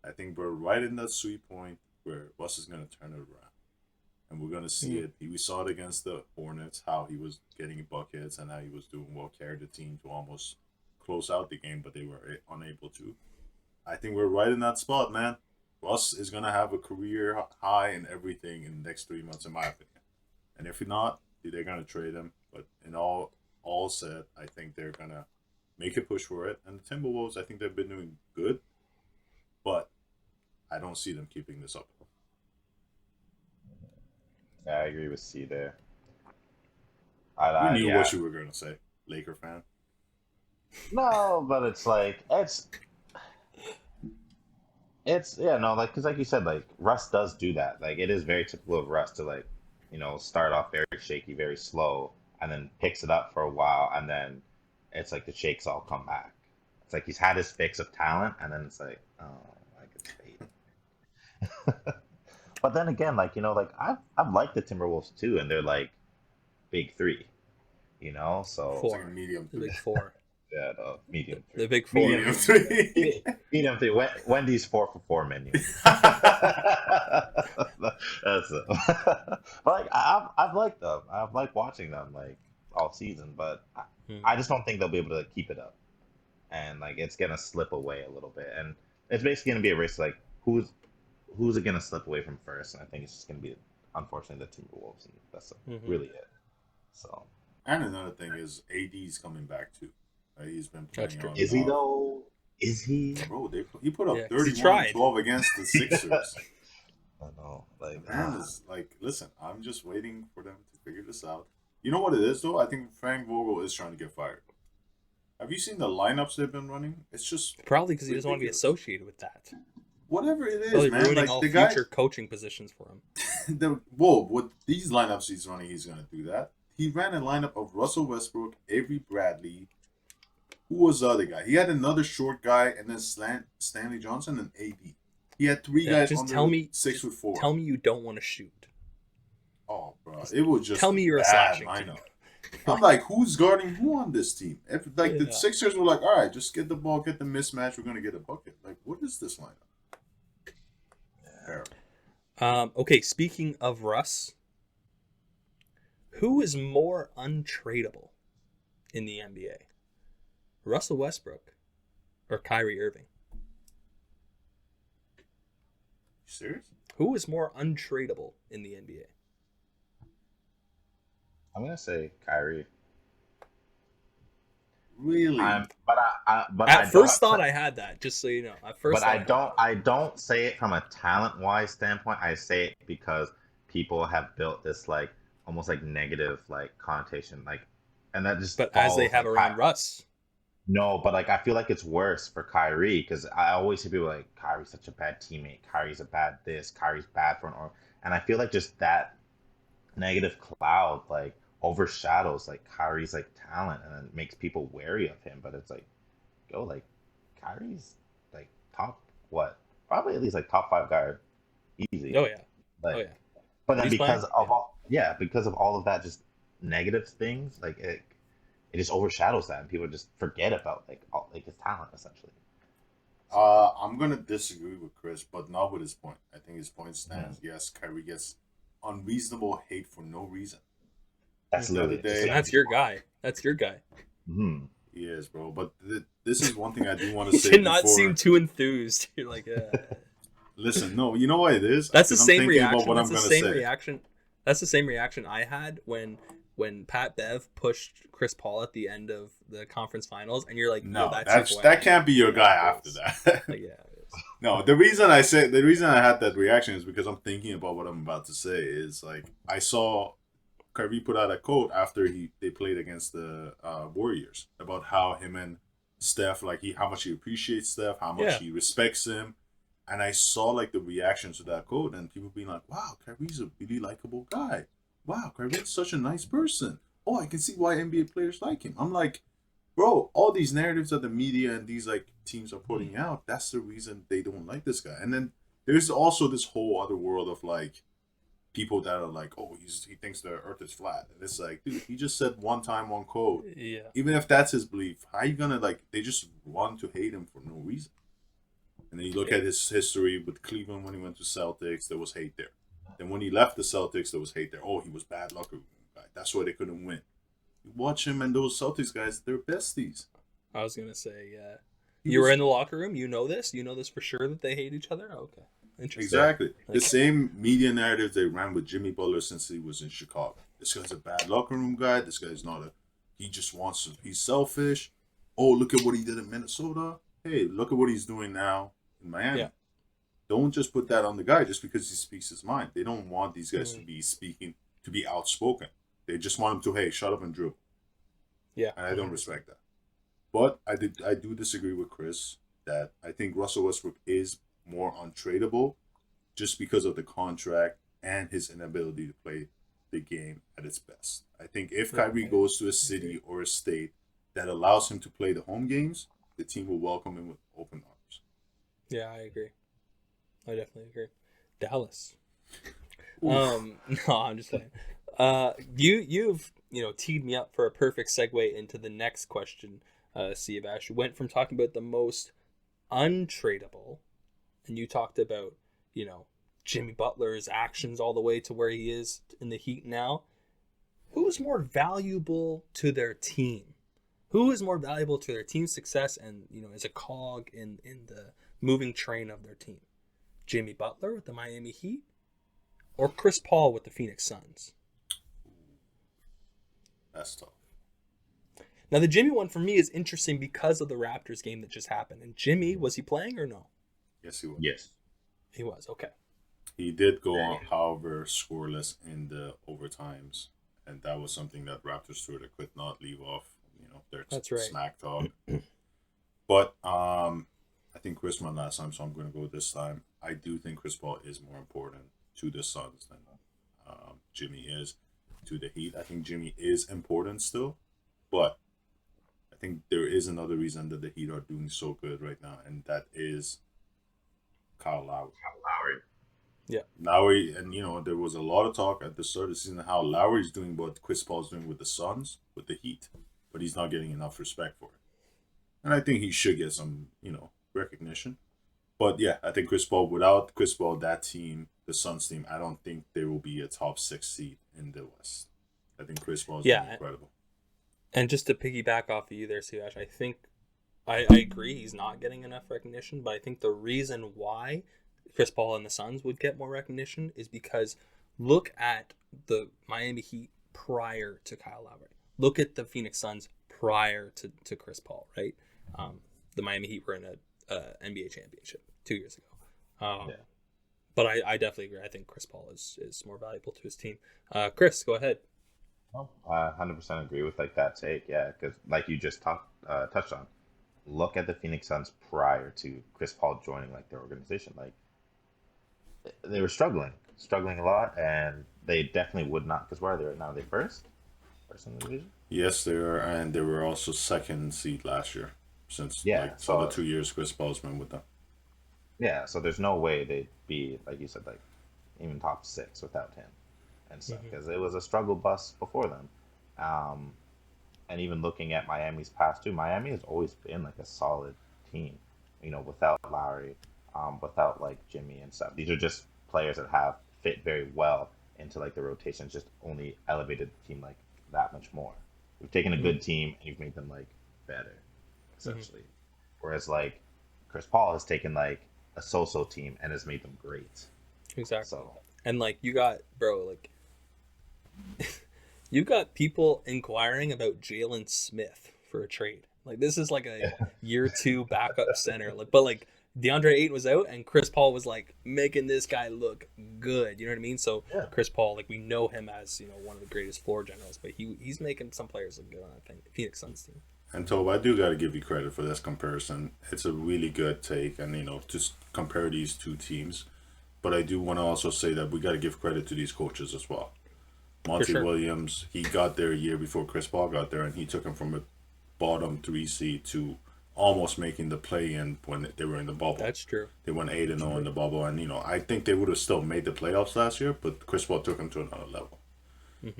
I think we're right in that sweet point where Russ is gonna turn it around, and we're gonna see it. We saw it against the Hornets, how he was getting buckets and how he was doing well, carried the team to almost close out the game, but they were unable to. I think we're right in that spot, man. Russ is going to have a career high in everything in the next 3 months, in my opinion. And if not, they're going to trade him. But in all said, I think they're going to make a push for it. And the Timberwolves, I think they've been doing good. But I don't see them keeping this up.
Yeah, I agree with C there.
We knew what you were going to say, Laker fan.
No, but it's like, it's yeah, no, like because like you said, like Russ does do that. Like it is very typical of Russ to like, start off very shaky, very slow, and then picks it up for a while, and then it's like the shakes all come back. It's like he's had his fix of talent, and then it's like, oh, like it's fading. But then again, like like I've liked the Timberwolves too, and they're like big three, so
It's like a
Four.
medium
The
three.
big four.
yeah, no, medium
The
three,
big four.
Medium three.
medium three. Wendy's 4 for 4 menu. That's it. But like I've liked them. I've liked watching them like all season, but
Hmm.
I just don't think they'll be able to keep it up, and like it's gonna slip away a little bit, and it's basically gonna be a race like who's it gonna slip away from first, and I think it's just gonna be unfortunately the Timberwolves, and that's
Mhm.
really it. So
And another thing is AD's coming back too. He's been
That's
playing
true.
on
is
and
he
off.
though? Is he?
Bro, he put up
Yeah, 'cause he
31
tried.
and 12 against the Sixers.
I don't know. Like
Man is like, listen, I'm just waiting for them to figure this out. You know what it is though? I think Frank Vogel is trying to get fired. Have you seen the lineups they've been running? It's just
Probably because he doesn't want to be
ridiculous.
associated with that.
Whatever it is,
Probably
man.
ruining
Like
all
the guy,
future coaching positions for him.
with these lineups he's running, he's gonna do that. He ran a lineup of Russell Westbrook, Avery Bradley. Who was the other guy? He had another short guy, and then Stanley Johnson and AD. He had three
Yeah,
guys
just
under
tell me
6'4".
Tell me you don't want to shoot.
Oh, bro, it was just
Tell me you're a
bad
slashing
lineup.
team.
I'm like, who's guarding who on this team? If like
Yeah.
the Sixers were like, all right, just get the ball, get the mismatch, we're gonna get a bucket. Like, what is this lineup? Terrible.
Okay, speaking of Russ, who is more untradeable in the NBA? Russell Westbrook or Kyrie Irving?
You serious?
Who is more untradeable in the NBA?
I'm gonna say Kyrie.
Really?
But
At
I
first
don't,
thought I had that, just so you know. At first
but I
thought had
don't.
that.
I don't say it from a talent-wise standpoint. I say it because people have built this like almost like negative like connotation, like, and that just
But as they
falls
have
like
around Russ,
no, but like I feel like it's worse for Kyrie because I always hear people like Kyrie's such a bad teammate. Kyrie's a bad this. Kyrie's bad for an or, and I feel like just that negative cloud like overshadows like Kyrie's like talent and it makes people wary of him. But it's like, yo, like Kyrie's like top what? Probably at least like top 5 guy easy.
oh yeah,
Like,
oh yeah.
but then
He's
because
playing,
of because of all of that just negative things, like it just overshadows that and people just forget about like all, like his talent essentially.
I'm gonna disagree with Chris, but not with his point. I think his point stands. Yes, Kyrie gets unreasonable hate for no reason.
That's
The other
literally
day-
and that's your guy. That's your guy.
Mhm.
He is, bro. But this is one thing I do want to
You
say.
did not
before...
seem too enthused. You're like,
Listen, no, you know what it is?
that's the
'Cause I'm
same
thinking about
reaction.
what
That's
I'm
the
gonna
same
say.
reaction. That's the same reaction I had when Pat Bev pushed Chris Paul at the end of the conference finals, and you're like,
No,
that's
that's
your boy.
that can't be your guy
Yeah, it
after
is.
that.
Like, yeah, it is.
No, the reason I had that reaction is because I'm thinking about what I'm about to say. Is like I saw Kyrie put out a quote after they played against the Warriors about how him and Steph, like how much he appreciates Steph, how much
Yeah.
he respects him, and I saw like the reactions to that quote and people being like, "Wow, Kyrie's a really likable guy. Wow, Kyrie's such a nice person. Oh, I can see why NBA players like him." I'm like, bro, all these narratives that the media and these like teams are putting out, that's the reason they don't like this guy. And then there's also this whole other world of like people that are like, oh, he thinks the earth is flat. And it's like, dude, he just said one quote.
Yeah.
Even if that's his belief, how you gonna like they just want to hate him for no reason. And then you look at his history with Cleveland when he went to Celtics, there was hate there. Then when he left the Celtics, there was hate there. Oh, he was bad luck guy. That's why they couldn't win. You watch him and those Celtics guys, they're besties.
I was gonna say, yeah.
He
You were
was-
in the locker room. You know this. You know this for sure that they hate each other. Okay, interesting.
Exactly. The
Okay.
same media narrative they ran with Jimmy Butler since he was in Chicago. This guy's a bad locker room guy. This guy's not he just wants to, he's selfish. Oh, look at what he did in Minnesota. Hey, look at what he's doing now in Miami.
Yeah.
Don't just put that on the guy just because he speaks his mind. They don't want these guys to be outspoken. They just want him to, hey, shut up and dribble.
Yeah.
And I don't respect that. But I do disagree with Chris that I think Russell Westbrook is more untradeable just because of the contract and his inability to play the game at its best. I think if Kyrie goes to a city or a state that allows him to play the home games, the team will welcome him with open arms.
Yeah, I agree. I definitely agree. Dallas. No, I'm just playing. You've teed me up for a perfect segue into the next question. Siavash, you went from talking about the most untradeable, and you talked about Jimmy Butler's actions all the way to where he is in the Heat now. Who's more valuable to their team? Who is more valuable to their team's success and is a cog in the moving train of their team? Jimmy Butler with the Miami Heat or Chris Paul with the Phoenix Suns?
That's tough.
Now the Jimmy one for me is interesting because of the Raptors game that just happened. And Jimmy, was he playing or no?
Yes, he was.
Yes.
He was, okay.
He did go on, however, scoreless in the overtimes. And that was something that Raptors Twitter could not leave off, their smack talk. But I think Chris won last time, so I'm going to go this time. I do think Chris Paul is more important to the Suns than Jimmy is to the Heat. I think Jimmy is important still, but I think there is another reason that the Heat are doing so good right now, and that is Kyle Lowry.
Yeah.
Lowry, and there was a lot of talk at the start of the season how Lowry's doing what Chris Paul's doing with the Suns, with the Heat, but he's not getting enough respect for it. And I think he should get some, recognition. But yeah, I think without Chris Paul, that team, the Suns team, I don't think there will be a top 6 seed in the West. I think Chris Paul is incredible.
And just to piggyback off of you there, Sivash, I think I agree he's not getting enough recognition, but I think the reason why Chris Paul and the Suns would get more recognition is because look at the Miami Heat prior to Kyle Lowry. Look at the Phoenix Suns prior to Chris Paul, right? The Miami Heat were in a NBA championship 2 years ago. But I definitely agree. I think Chris Paul is more valuable to his team. Chris, go ahead.
Oh, I 100% agree with that take. Yeah, because like you just touched on, look at the Phoenix Suns prior to Chris Paul joining their organization. They were struggling a lot, and they definitely would not. Because where are they right now? Are they first in the division?
Yes, they are, and they were also second seed last year. Since so the 2 years Chris Paul's been with them.
Yeah, so there's no way they'd be, like you said, even top 6 without him and stuff, because it was a struggle bus before them. And even looking at Miami's past too, Miami has always been a solid team, without Lowry, without Jimmy and stuff. These are just players that have fit very well into the rotation, just only elevated the team that much more. You've taken a good team and you've made them better, essentially. Whereas Chris Paul has taken a so-so team and has made them great.
Exactly. So, and you got you got people inquiring about Jalen Smith for a trade. This is a year 2 backup center. But DeAndre Ayton was out and Chris Paul was making this guy look good. You know what I mean? So Chris Paul, we know him as one of the greatest floor generals, but he's making some players look good on the Phoenix Suns team.
And Tob, I do got to give you credit for this comparison. It's a really good take, and just compare these two teams. But I do want to also say that we got to give credit to these coaches as well. Monty Williams, he got there a year before Chris Paul got there, and he took him from a bottom 3 seed to almost making the play-in when they were in the bubble.
That's true.
They went 8-0 in the bubble, and I think they would have still made the playoffs last year, but Chris Paul took them to another level.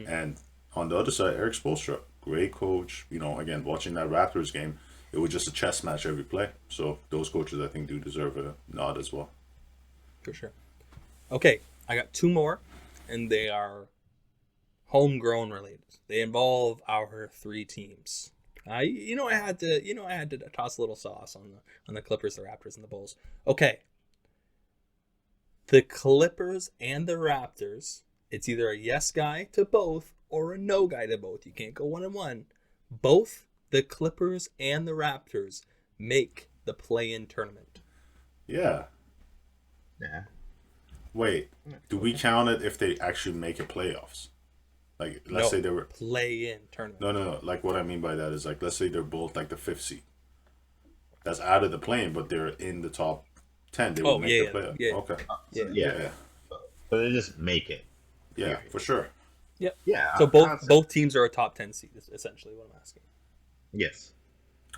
And on the other side, Eric Spoelstra, great coach. Again, watching that Raptors game, it was just a chess match every play. So those coaches, I think, do deserve a nod as well.
For sure. Okay, I got 2 more, and they are homegrown related. They involve our 3 teams. I had to toss a little sauce on the Clippers, the Raptors, and the Bulls. Okay. The Clippers and the Raptors, it's either a yes guy to both or a no guy to both. You can't go 1-1. Both the Clippers and the Raptors make the play-in tournament.
Yeah.
Yeah.
Wait, do we count it if they actually make it playoffs? Let's say they were
play-in tournament.
No. What I mean by that is let's say they're both the 5th seed. That's out of the play-in, but they're in the top 10, they would make the
yeah,
playoff.
yeah.
Okay.
Yeah.
Yeah.
So they just make it.
Yeah, for sure.
Yep.
Yeah.
So both teams are a top 10 seed, is essentially what I'm asking.
Yes.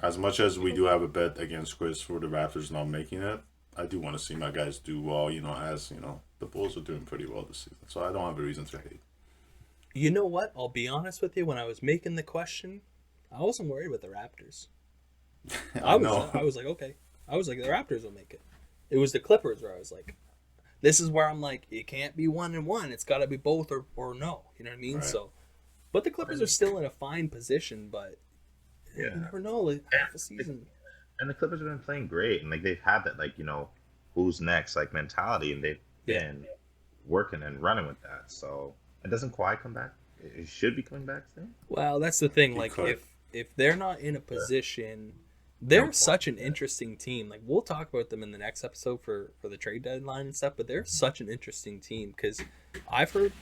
As much as we do have a bet against Chris for the Raptors not making it, I do want to see my guys do well, as, the Bulls are doing pretty well this season. So I don't have a reason to hate.
You know what? I'll be honest with you. When I was making the question, I wasn't worried about the Raptors. I was like, okay. I was like, the Raptors will make it. It was the Clippers where I was like, this is where I'm like, it can't be 1-1. It's got to be both or no. You know what I mean?
Right.
So, but the Clippers are still in a fine position, but you never know. Like, half a season.
And the Clippers have been playing great, and like they've had that who's next mentality, and they've been working and running with that. So it doesn't quite come back. It should be coming back soon.
Well, that's the thing. Like if they're not in a position, they're such an interesting team. Like we'll talk about them in the next episode for the trade deadline and stuff. But they're such an interesting team because I've heard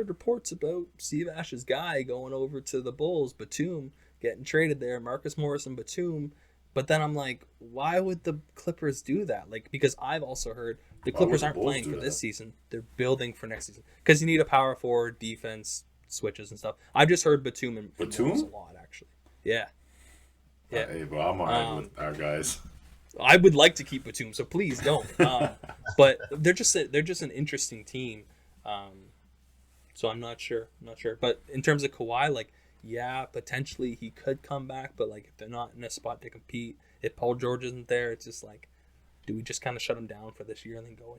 reports about Steve Ash's guy going over to the Bulls, Batum getting traded there, Marcus Morris and Batum. But then I'm like, why would the Clippers do that? Like, because I've also heard the Clippers aren't playing for this season. They're building for next season. Because you need a power forward, defense, switches and stuff. I've just heard Batum and Morris a lot, actually. Yeah. Yeah.
Hey, bro, I'm all right with our guys.
I would like to keep Batum, so please don't. But they're just an interesting team. So I'm not sure. But in terms of Kawhi, like, yeah, potentially he could come back, but like if they're not in a spot to compete, if Paul George isn't there, it's just like, do we just kind of shut him down for this year and then go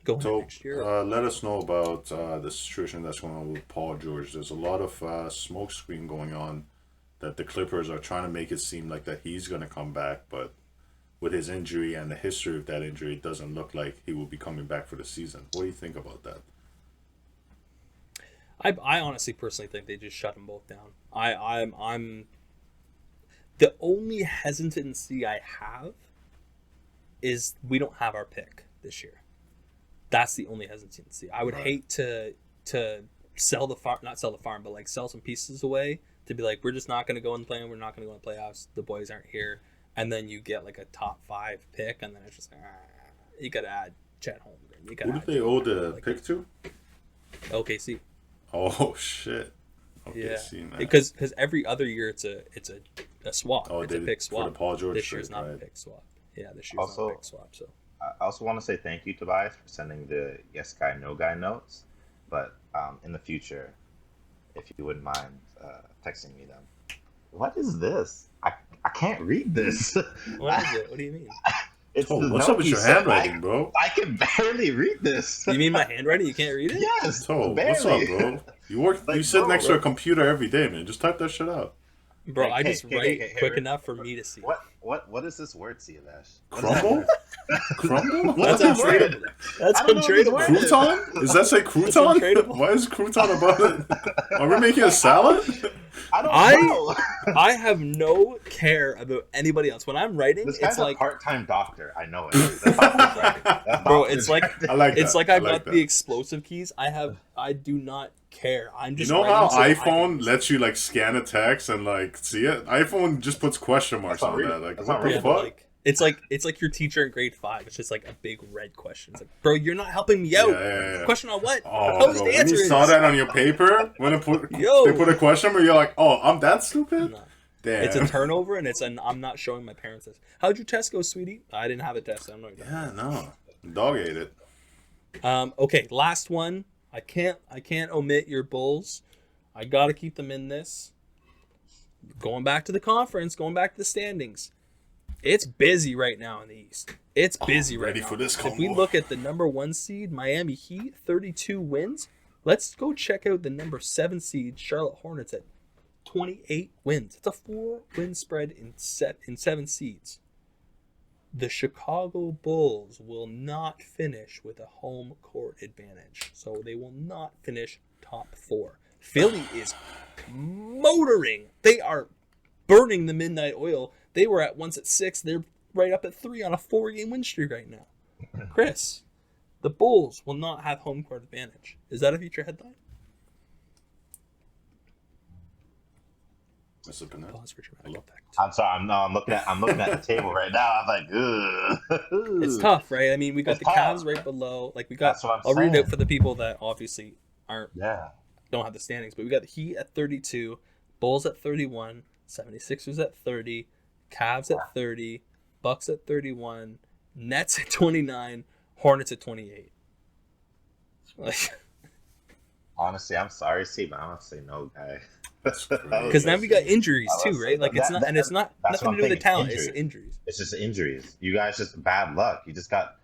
into next year?
Let us know about the situation that's going on with Paul George. There's a lot of smoke screen going on that the Clippers are trying to make it seem like that he's going to come back, but with his injury and the history of that injury, it doesn't look like he will be coming back for the season. What do you think about that?
I honestly personally think they just shut them both down. I'm the only hesitancy I have is we don't have our pick this year. That's the only hesitancy. I would hate to sell the farm, not sell the farm, but like sell some pieces away to be like, we're just not going to go in the play-in, we're not going to go in the playoffs, the boys aren't here, and then you get like a top 5 pick, and then it's just like, you got to add Chet Holmgren.
Who did they owe the pick to?
OKC.
Oh shit!
Yeah, because every other year it's a swap.
Oh,
it's a pick swap.
For the Paul George
this year's
trade,
not
right?
a pick swap. Yeah, this year's not a pick swap. So
I also want to say thank you, Tobias, for sending the yes guy, no guy notes. But in the future, if you wouldn't mind texting me them. What is this? I can't read this.
What is it? What do you mean?
It's
what's up with your handwriting, bro?
I can barely read this.
You mean my handwriting? You can't read it?
Yes.
What's up, bro? You sit next to a computer every day, man. Just type that shit out.
Bro, I just write quick enough for me to see.
What is this word, Siavash?
Crumble? Crumble?
That's untradeable. That's untradeable.
Crouton? Does that say crouton? Why is crouton about it? Are we making a salad?
I don't know.
I have no care about anybody else. When I'm writing,
this guy's
it's like
a part-time doctor. I know it. That's
bro, it's like I've got
that.
the explosive keys. I do not care. I'm just.
You know how iPhone lets you like scan a text and like see it? iPhone just puts question marks on that. Like what the fuck?
It's like your teacher in grade 5. It's just like a big red question. It's like, bro, you're not helping me out.
Yeah.
Question on what?
Oh, bro, when you saw that on your paper, when they put a question mark, you're like, oh, I'm that stupid?
No.
Damn.
It's a turnover, and I'm not showing my parents this. How'd your test go, sweetie? I didn't have a test. I'm not.
Yeah, no. Dog ate it.
Okay, last one. I can't omit your Bulls. I got to keep them in this. Going back to the conference, going back to the standings. It's busy right now in the East. It's busy right now.
Ready for this,
If we look at the number 1 seed, Miami Heat, 32 wins. Let's go check out the number 7 seed, Charlotte Hornets, at 28 wins. It's a 4-win spread in 7 seeds. The Chicago Bulls will not finish with a home court advantage. So they will not finish top 4. Philly is motoring. They are burning the midnight oil. They were once at 6. They're right up at 3 on a 4-game win streak right now. Chris, the Bulls will not have home court advantage. Is that a future headline?
Mr. Panetta.
Pause for dramatic effect.
I'm sorry. I'm looking at the table right now. I'm like, ugh.
It's tough, right? I mean, we got
It's
the
tough.
Cavs right below. Like we got.
That's what I'm
I'll read it
saying.
out for the people that obviously aren't
Yeah.
don't have the standings, but we got the Heat at 32, Bulls at 31, 76ers at 30, Cavs at 30, Bucks at 31, Nets at 29, Hornets at 28. Like,
Honestly, I'm sorry, Steve, but I'm gonna say no, guy.
because now we got injuries too, right? Like it's not, and it's not
That's
nothing to do with the talent.
injuries.
It's injuries.
It's just injuries. You guys just bad luck. You just got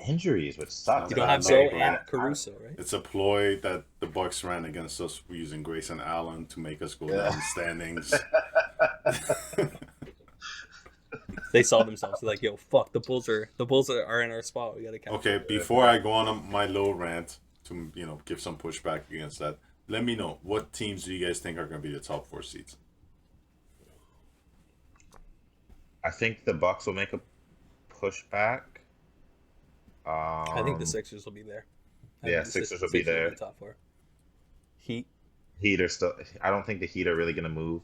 injuries, which sucks.
You don't
Bad
have
luck,
Zoe
bro.
and Caruso, right?
It's a ploy that the Bucks ran against us using Grayson Allen to make us go down the standings.
They saw themselves like, yo, fuck, the Bulls are in our spot. We gotta catch.
Okay, before I go on my low rant to give some pushback against that, let me know what teams do you guys think are going to be the top 4 seeds?
I think the Bucks will make a pushback.
I think the Sixers will be there.
Yeah, Sixers will be there.
The top 4. Heat.
Heat are still. I don't think the Heat are really going to move.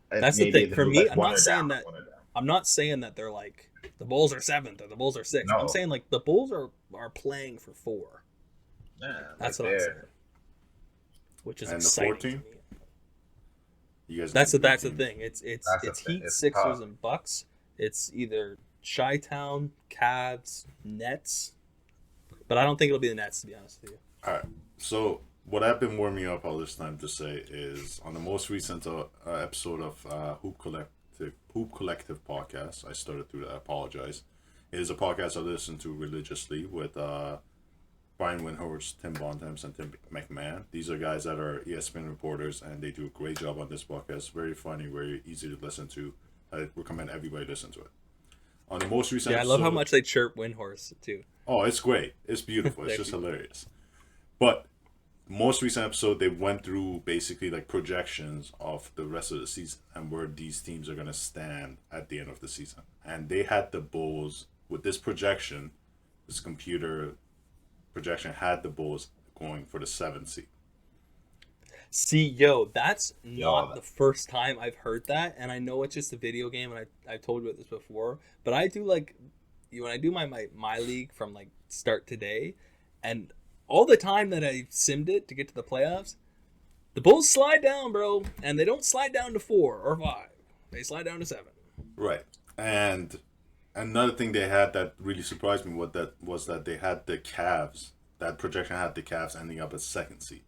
That's the
Maybe
thing.
they
For
move,
me,
like,
I'm
one
not
or
saying
down,
that.
one or down.
I'm not saying that they're like the Bulls are 7th or the Bulls are 6th.
No.
I'm saying like the Bulls are playing for 4.
Yeah,
That's
like
what I'm
there.
saying. Which is
And the
exciting.
14?
To me.
You guys
That's
think
the
teams?
thing. It's
That's the thing.
Heat,
It's
Sixers,
tough.
and Bucks. It's either Chi-Town, Cavs, Nets. But I don't think it'll be the Nets, to be honest with you.
All right. So what I've been warming up all this time to say is on the most recent episode of Hoop Collective podcast, I started through that. I apologize. It is a podcast I listen to religiously with Brian Windhorst, Tim Bontemps, and Tim McMahon. These are guys that are ESPN reporters, and they do a great job on this podcast. Very funny, very easy to listen to. I recommend everybody listen to it. On the most recent
Yeah, I
episode,
love how much they chirp Windhorse, too.
oh, it's great. It's beautiful. It's just hilarious. But most recent episode, they went through basically like projections of the rest of the season and where these teams are going to stand at the end of the season. And they had the Bulls with this projection, this computer projection had the Bulls going for the 7th seed.
See, that's not the first time I've heard that, and I know it's just a video game, and I've told you about this before, but I do like, when I do my league from like start today, and all the time that I simmed it to get to the playoffs, the Bulls slide down, bro, and they don't slide down to 4 or 5. They slide down to 7.
Right. And another thing they had that really surprised me was that they had the Cavs. That projection had the Cavs ending up as 2nd seed.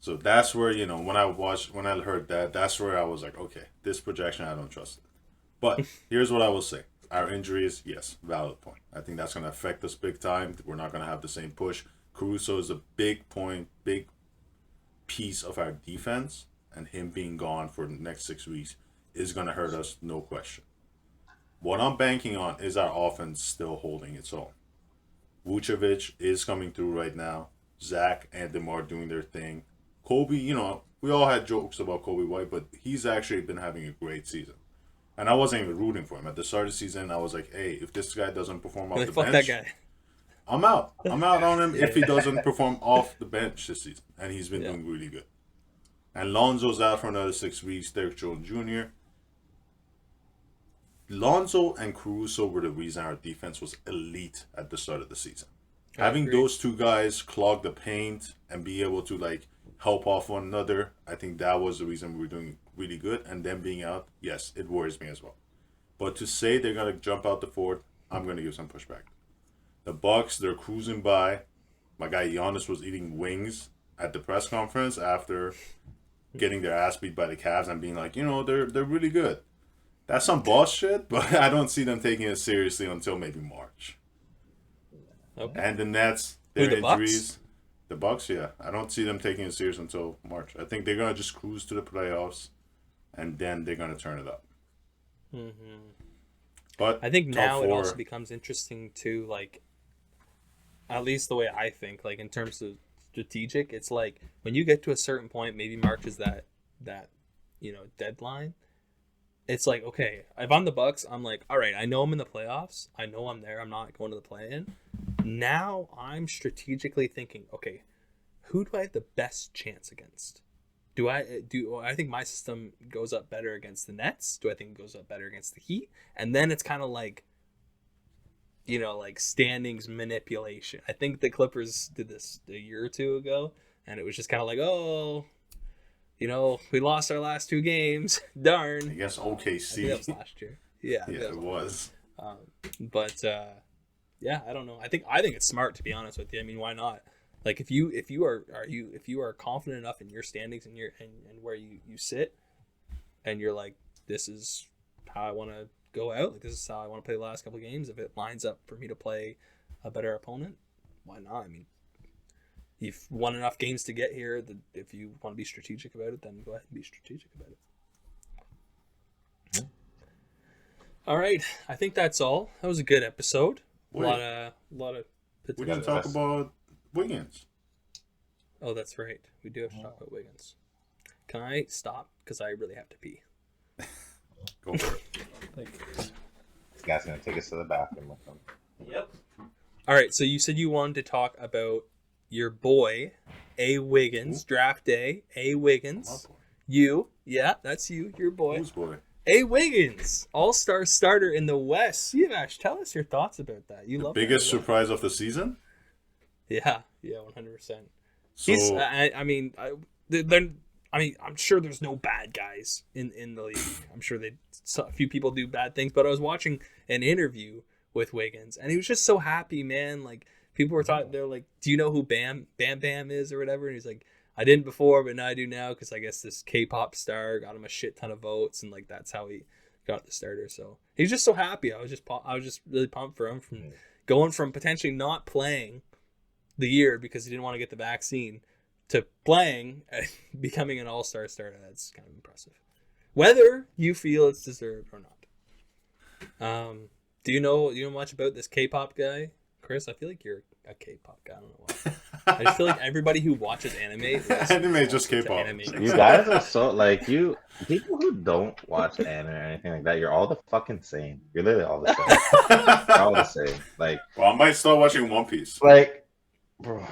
So that's where, when I heard that, that's where I was like, okay, this projection, I don't trust it. But here's what I will say. Our injuries, yes, valid point. I think that's going to affect us big time. We're not going to have the same push. Caruso is a big piece of our defense, and him being gone for the next 6 weeks is going to hurt us, no question. What I'm banking on is our offense still holding its own. Vucevic is coming through right now. Zach and DeMar doing their thing. Kobe, we all had jokes about Kobe White, but he's actually been having a great season. And I wasn't even rooting for him. At the start of the season, I was like, hey, if this guy doesn't perform off the
Fuck
bench,
that guy.
I'm out. I'm out on him if he doesn't perform off the bench this season. And he's been doing really good. And Lonzo's out for another 6 weeks. Derek Jones Jr. Lonzo and Caruso were the reason our defense was elite at the start of the season. Having those two guys clog the paint and be able to help off one another, I think that was the reason we were doing really good. And them being out, yes, it worries me as well. But to say they're going to jump out the 4th, I'm going to give some pushback. The Bucks, they're cruising by. My guy Giannis was eating wings at the press conference after getting their ass beat by the Cavs and being like, they're really good. That's some boss shit, but I don't see them taking it seriously until maybe March. Okay. And the Nets, their injuries.
Bucks?
The Bucks, yeah. I don't see them taking it serious until March. I think they're going to just cruise to the playoffs, and then they're going to turn it up.
Mm-hmm.
But
I think now
4,
it also becomes interesting to, at least the way I think, in terms of strategic, it's like when you get to a certain point, maybe March is that deadline. It's like, okay, if I'm the Bucks, I'm like, all right, I know I'm in the playoffs. I know I'm there. I'm not going to the play-in. Now I'm strategically thinking, okay, who do I have the best chance against? I think my system goes up better against the Nets? Do I think it goes up better against the Heat? And then it's kind of like, like standings manipulation. I think the Clippers did this a year or two ago, and it was just kind of like, oh, we lost our last 2 games. Darn.
I guess
I think
OKC.
that was last year. Yeah,
Yeah, it was.
But yeah, I don't know. I think it's smart, to be honest with you. I mean, why not? Like if you are confident enough in your standings and and where you sit, and you're like, this is how I want to go out. Like this is how I want to play the last couple of games. If it lines up for me to play a better opponent, why not? I mean, you've won enough games to get here. That if you want to be strategic about it, then go ahead and be strategic about it. All right, I think that's all. That was a good episode.
Wait.
A lot of.
We didn't talk about Wiggins.
Oh, that's right. We do have to talk about Wiggins. Can I stop? Because I really have to pee.
Go for it.
Thank you.
This guy's gonna take us to the bathroom with him.
Yep. All right. So you said you wanted to talk about your boy, A. Wiggins, draft day. A. Wiggins. You. Yeah, that's you. Your boy.
Whose boy?
A. Wiggins, All-Star starter in the West. Siavash, tell us your thoughts about that. You love
Biggest
that,
surprise of the season?
Yeah, 100%.
So,
He's. I'm sure there's no bad guys in the league. I'm sure a few people do bad things, but I was watching an interview with Wiggins, and he was just so happy, man. Like people were talking, they're like, "Do you know who Bam is or whatever?" And he's like, "I didn't before, but now I do now because I guess this K-pop star got him a shit ton of votes, and like that's how he got the starter." So he's just so happy. I was just really pumped for him from going from potentially not playing the year because he didn't want to get the vaccine to playing and becoming an all-star starter. That's kind of impressive. Whether you feel it's deserved or not. Do you know much about this K-pop guy, Chris? I feel like you're a K-pop guy. I don't know why. I just feel like everybody who watches anime
Anime just K-pop.
Anime.
You guys are so like you people who don't watch anime or anything like that. You're all the fucking same. You're literally all the same. You're all the same. Like,
well, I might start watching One Piece.
like, bro,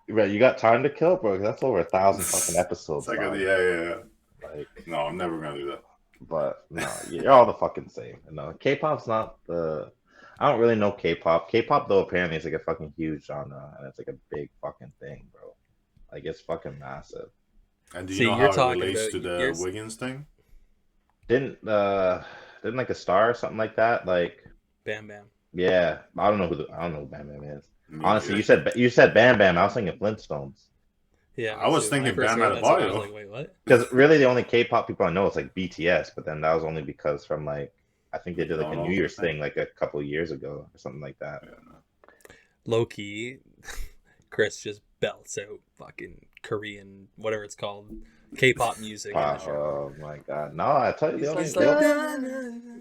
you got time to kill, bro? 'Cause that's over 1,000 fucking episodes.
It's like,
dog.
yeah.
Like,
No, I'm never gonna do that.
but no, you're all the fucking same. No, K-pop's not the. I don't really know K-pop. K-pop though apparently is like a fucking huge genre, and it's like a big fucking thing, bro. Like it's fucking massive.
And do
See,
you know
you're
how it
talking
relates
about-
to the
you're-
Wiggins thing?
Didn't like a star or something like that? Like,
Bam Bam.
yeah, I don't know who Bam Bam is.
Me
Honestly,
neither.
you said Bam Bam. I was thinking Flintstones.
Yeah,
I was
When
thinking
first
Bam
heard that, I was
Adebayo.
like, wait, what?
Because really, the only K-pop people I know is like BTS, but then that was only because from like I think they did like a New Year's thing like a couple of years ago or something like that.
Yeah, no.
Low key, Chris just belts out fucking Korean, whatever it's called, K-pop music. in the show.
Oh my god! No, I tell you,
He's
the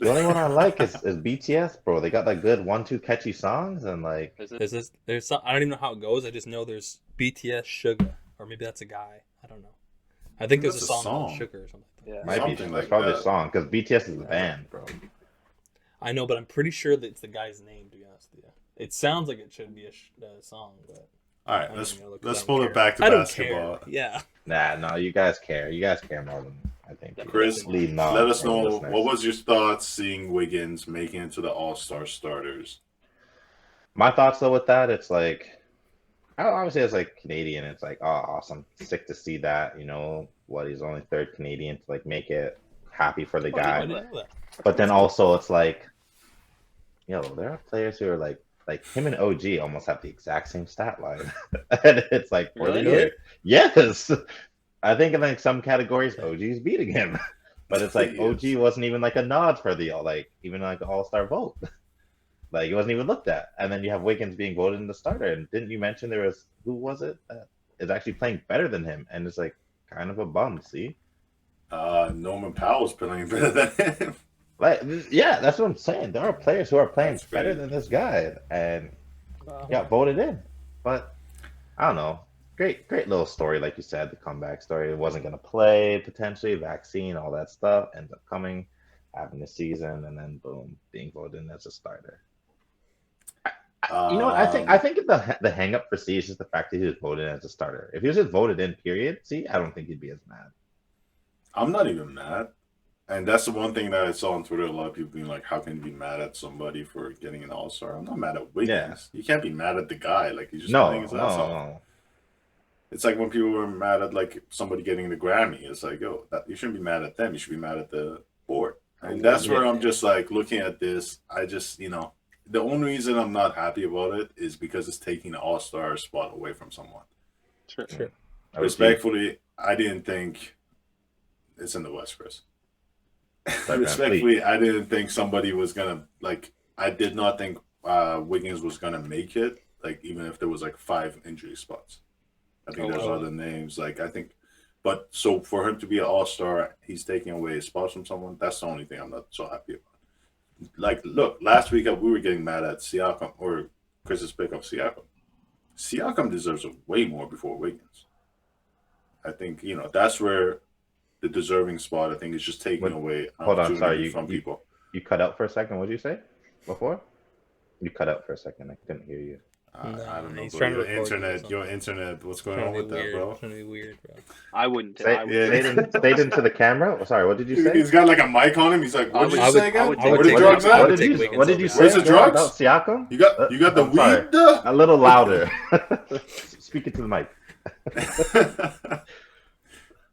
like,
only one I like is BTS, bro. They got like good 1-2 catchy songs and like
There's some, I don't even know how it goes. I just know there's BTS Sugar, or maybe that's a guy. I don't know. I think there's a
That's a
song called
song.
Sugar or something.
Yeah.
might be
Something
that's
like
probably
that.
a song because BTS is the band, bro.
I know, but I'm pretty sure that it's the guy's name. To be honest with you, it sounds like it should be a song, but
All right,
I
let's
don't know, 'cause I don't
pull
care.
it back to
I don't
basketball.
care. Yeah.
Nah, no, you guys care. You guys care more than I think.
Chris,
leading on
let us
our
know
listeners.
what was your thoughts seeing Wiggins making it to the All-Star starters.
My thoughts though with that, it's like, obviously as like Canadian, it's like, oh, awesome, sick to see that. You know, he's only third Canadian to like make it happy for the
Why
guy.
did I know that?
But then also it's like, there are players who are like him and OG almost have the exact same stat line, and it's like for the
Really?
year. Yes, I think in like some categories OG's beating him, but it's like
He
OG
is.
wasn't even like a nod for the even like an all-star vote. Like it wasn't even looked at, and then you have Wiggins being voted in the starter. And didn't you mention there was who was it that is actually playing better than him? And it's like kind of a bum. See,
Norman Powell's playing better than him.
like yeah, that's what I'm saying. There are players who are playing
That's
better
crazy.
than this guy, and got voted in. But I don't know. Great little story, like you said, the comeback story. It wasn't gonna play potentially, vaccine, all that stuff. Ends up coming, having the season, and then boom, being voted in as a starter. You know what? I think the hang up for C is just the fact that he was voted as a starter. If he was just voted in, period, I don't think he'd be as mad.
I'm not even mad. And that's the one thing that I saw on Twitter. A lot of people being like, "How can you be mad at somebody for getting an All-Star?" I'm not mad at Wiggins. You can't be mad at the guy. Like he's just playing his ass off.
No.
It's like when people were mad at like somebody getting the Grammy. It's like, yo, you shouldn't be mad at them. You should be mad at the board. And that's where I'm just like looking at this. I just, the only reason I'm not happy about it is because it's taking the All-Star spot away from someone.
Sure.
Respectfully, I didn't think it's in the West, Chris. Respectfully, I didn't think somebody was gonna I did not think Wiggins was gonna make it. Like even if there was like 5 injury spots, I think there's other names. Like I think, but so for him to be an All-Star, he's taking away spots from someone. That's the only thing I'm not so happy about. Like, look, last week we were getting mad at Siakam or Chris's pick of Siakam. Siakam deserves it way more before Wiggins. I think that's where the deserving spot, I think, is just taking away opportunity from people.
You cut out for a second. What did you say before? You cut out for a second. I couldn't hear you.
I don't know. Your internet. What's going on with that, bro?
It's gonna be weird, bro.
I wouldn't.
Stayed into the camera. Sorry, what did you say?
He's got like a mic on him. He's like, "What did you say again?
Where the drugs at? What did you say?
Where's the drugs?
About Siakam?
You got the weed?
A little louder. Speak it to the mic.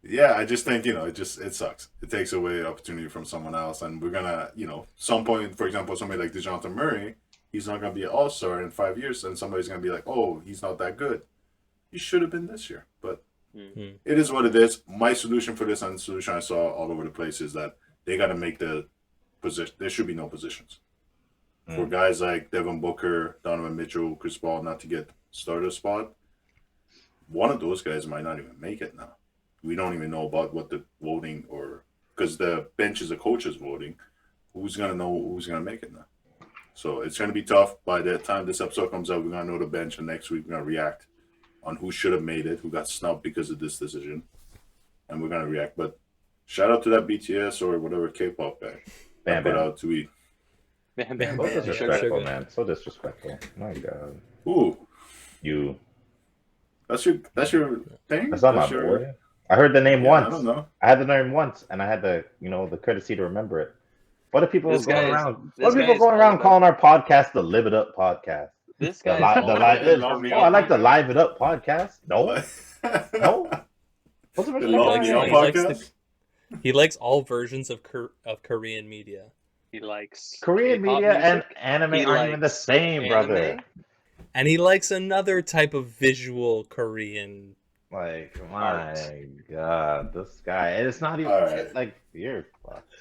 Yeah, I just think it sucks. It takes away opportunity from someone else, and we're gonna some point, for example, somebody like DeJounte Murray, he's not gonna be an All-Star in 5 years, and somebody's gonna be like, "Oh, he's not that good." He should have been this year, but it is what it is. My solution for this, and the solution I saw all over the place, is that they got to make the position. There should be no positions for guys like Devin Booker, Donovan Mitchell, Chris Paul, not to get starter spot. One of those guys might not even make it now. We don't even know about what the voting because the bench is the coaches voting. Who's gonna know who's gonna make it now? So it's gonna be tough. By the time this episode comes out, we're gonna know the bench, and next week we're gonna react on who should have made it, who got snubbed because of this decision, and we're gonna react. But shout out to that BTS or whatever K-pop guy that put out tweet.
Bam,
So disrespectful, man. So disrespectful. My God.
Ooh,
you.
That's your thing.
That's not my boy. I heard the name once.
I don't know.
I had the name once, and I had the the courtesy to remember it. What are people going around calling our podcast the Live It Up podcast?
This guy.
I like the Live It Up podcast. No. What's
the he likes all versions of Korean media.
He likes
Korean media and anime aren't even the same, brother.
And he likes another type of visual Korean.
Like, my God, this guy. And it's not even like you're fucked.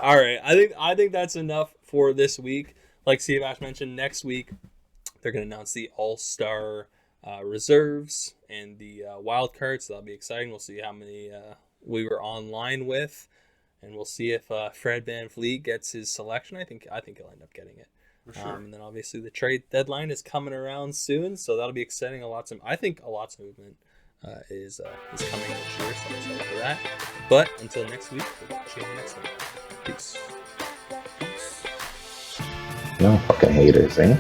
All right, I think that's enough for this week. Like Steve Ash mentioned, next week they're going to announce the All-Star reserves and the wild cards. So that'll be exciting. We'll see how many we were online with, and we'll see if Fred VanVleet gets his selection. I think he'll end up getting it. For sure. And then obviously the trade deadline is coming around soon, so that'll be exciting. I think a lots of movement is coming this year, so I'm excited for that. But until next week, we'll see you next time. Peace.
No fucking haters, eh?